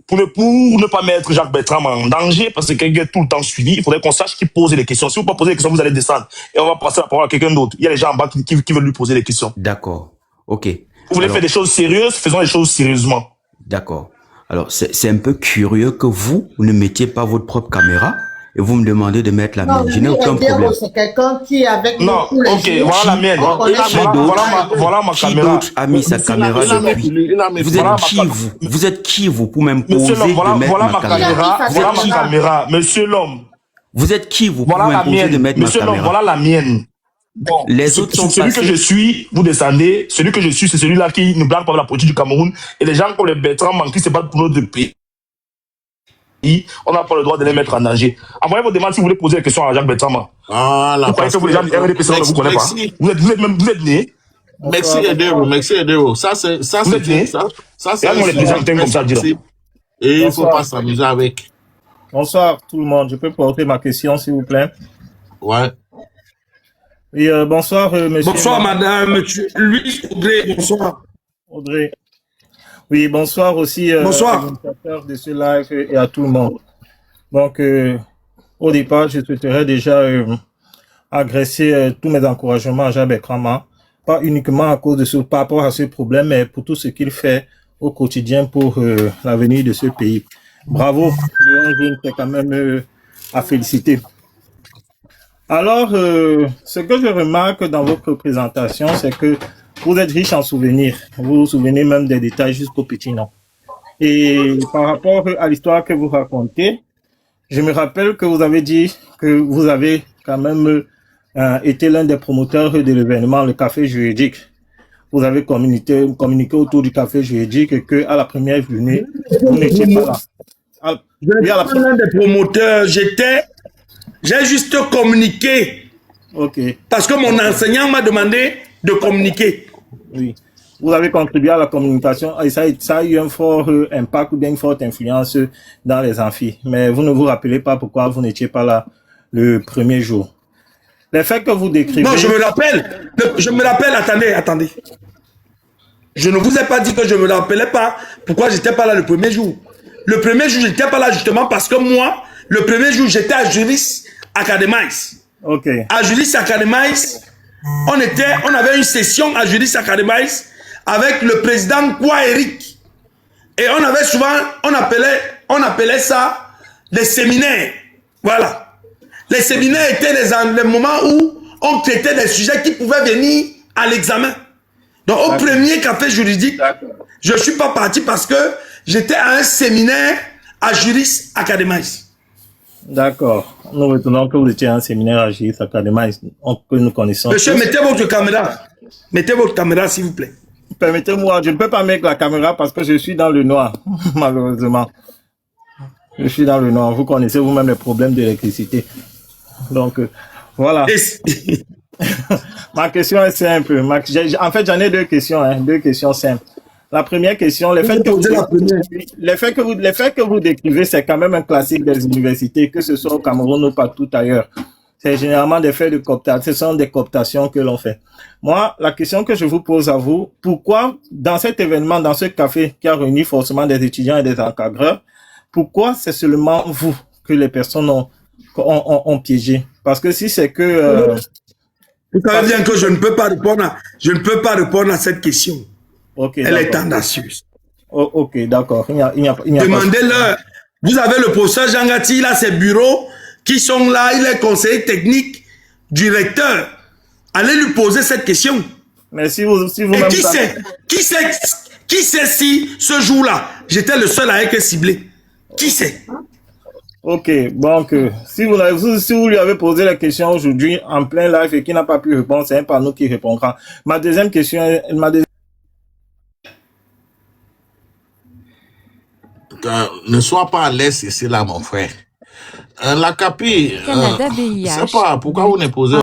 Pour ne pas mettre Jacques Bertrand en danger, parce que quelqu'un est tout le temps suivi, il faudrait qu'on sache qui pose les questions. Si vous ne posez les questions, vous allez descendre. Et on va passer la parole à quelqu'un d'autre. Il y a les gens en bas qui veulent lui poser les questions. D'accord. Ok. Vous voulez faire des choses sérieuses, faisons les choses sérieusement. D'accord. Alors, c'est un peu curieux que vous ne mettiez pas votre propre caméra et vous me demandez de mettre la mienne. Je n'ai aucun problème. C'est quelqu'un qui est avec nous Non, tous les ok, jours. voilà la mienne. Voilà ma Qui caméra. d'autre a mis sa caméra depuis? Vous êtes qui, vous, pour m'imposer Monsieur l'homme, de mettre voilà ma ma caméra? caméra. Voilà ma caméra. Monsieur l'homme. Vous êtes qui, vous, pour Voilà la m'imposer de mienne. mettre ma Monsieur l'homme, caméra? voilà la mienne. Bon, Les autres sont celui passés. que je suis, vous descendez. Celui que je suis, c'est celui-là qui ne blague pas de la politique du Cameroun. Et les gens comme les Bertrand qui se battent pour notre pays, on n'a pas le droit de les mettre en danger. Envoyez vos demandes si vous voulez poser des questions à Jacques Bertrand. Voilà, Vous croyez que vous, les gens du RDPC, ne vous connaissez pas? Vous êtes nés. Merci Edero. Ça c'est les présenter comme ça, et il ne faut pas s'amuser avec. Bonsoir tout le monde. Je peux porter ma question, s'il vous plaît? Ouais. Oui, bonsoir, monsieur. Bonsoir, madame. Louis Audrey, bonsoir. Audrey. Oui, bonsoir aussi bonsoir. aux organisateurs de ce live et à tout le monde. Donc, au départ, je souhaiterais déjà agresser tous mes encouragements à Jabé Krama, pas uniquement à cause de par rapport à ce problème, mais pour tout ce qu'il fait au quotidien pour l'avenir de ce pays. Bravo, c'est quand même à féliciter. Alors, ce que je remarque dans votre présentation, c'est que vous êtes riche en souvenirs. Vous vous souvenez même des détails jusqu'au petit nom. Et par rapport à l'histoire que vous racontez, je me rappelle que vous avez dit que vous avez quand même été l'un des promoteurs de l'événement, le café juridique. Vous avez communiqué autour du café juridique et que à la première journée, vous n'étiez pas là. Je n'étais pas l'un des promoteurs, j'ai juste communiqué. Ok. Parce que mon enseignant m'a demandé de communiquer. Oui. Vous avez contribué à la communication et ça a eu un fort impact ou bien une forte influence dans les amphis. Mais vous ne vous rappelez pas pourquoi vous n'étiez pas là le premier jour. Les faits que vous décrivez... Non, je me rappelle, attendez. Je ne vous ai pas dit que je ne me rappelais pas pourquoi j'étais pas là le premier jour. Le premier jour, je n'étais pas là justement parce que moi, le premier jour, j'étais à Juris Academics. Ok. À Juris Academics, on avait une session à Juris Academics avec le président Kwa Eric. Et on avait souvent, on appelait ça les séminaires. Voilà. Les séminaires étaient les moments où on traitait des sujets qui pouvaient venir à l'examen. Donc au premier café juridique, je ne suis pas parti parce que j'étais à un séminaire à Juris Academics. D'accord. Nous retenons que vous étiez à un séminaire à Juris Academics que nous connaissons. Monsieur, tous. mettez votre caméra. Mettez votre caméra, s'il vous plaît. Permettez-moi, je ne peux pas mettre la caméra parce que je suis dans le noir, malheureusement. Je suis dans le noir. Vous connaissez vous-même les problèmes d'électricité. Donc, voilà. Ma question est simple. En fait, j'en ai deux questions simples. La première question, les faits que vous décrivez, c'est quand même un classique des universités, que ce soit au Cameroun ou partout ailleurs. C'est généralement des faits de cooptation, ce sont des cooptations que l'on fait. Moi, la question que je vous pose à vous, pourquoi dans cet événement, dans ce café qui a réuni forcément des étudiants et des encadreurs, pourquoi c'est seulement vous que les personnes ont piégé? Parce que si c'est que... vous savez bien que je ne peux pas répondre à cette question. Okay, elle est tendancieuse. Oh, ok, d'accord. Il n'y a demandez-leur. Vous avez le professeur Jean Gatti, il a ses bureaux qui sont là, il est conseiller technique du recteur. Allez lui poser cette question. Mais si vous et qui sait si ce jour-là, j'étais le seul à être ciblé? Qui sait? Ok, donc si vous lui avez posé la question aujourd'hui en plein live et qu'il n'a pas pu répondre, c'est un panneau qui répondra. Ma deuxième question ne sois pas à l'aise ici là, mon frère. La CAPI, Canada BIH. je ne sais pas pourquoi vous ne posez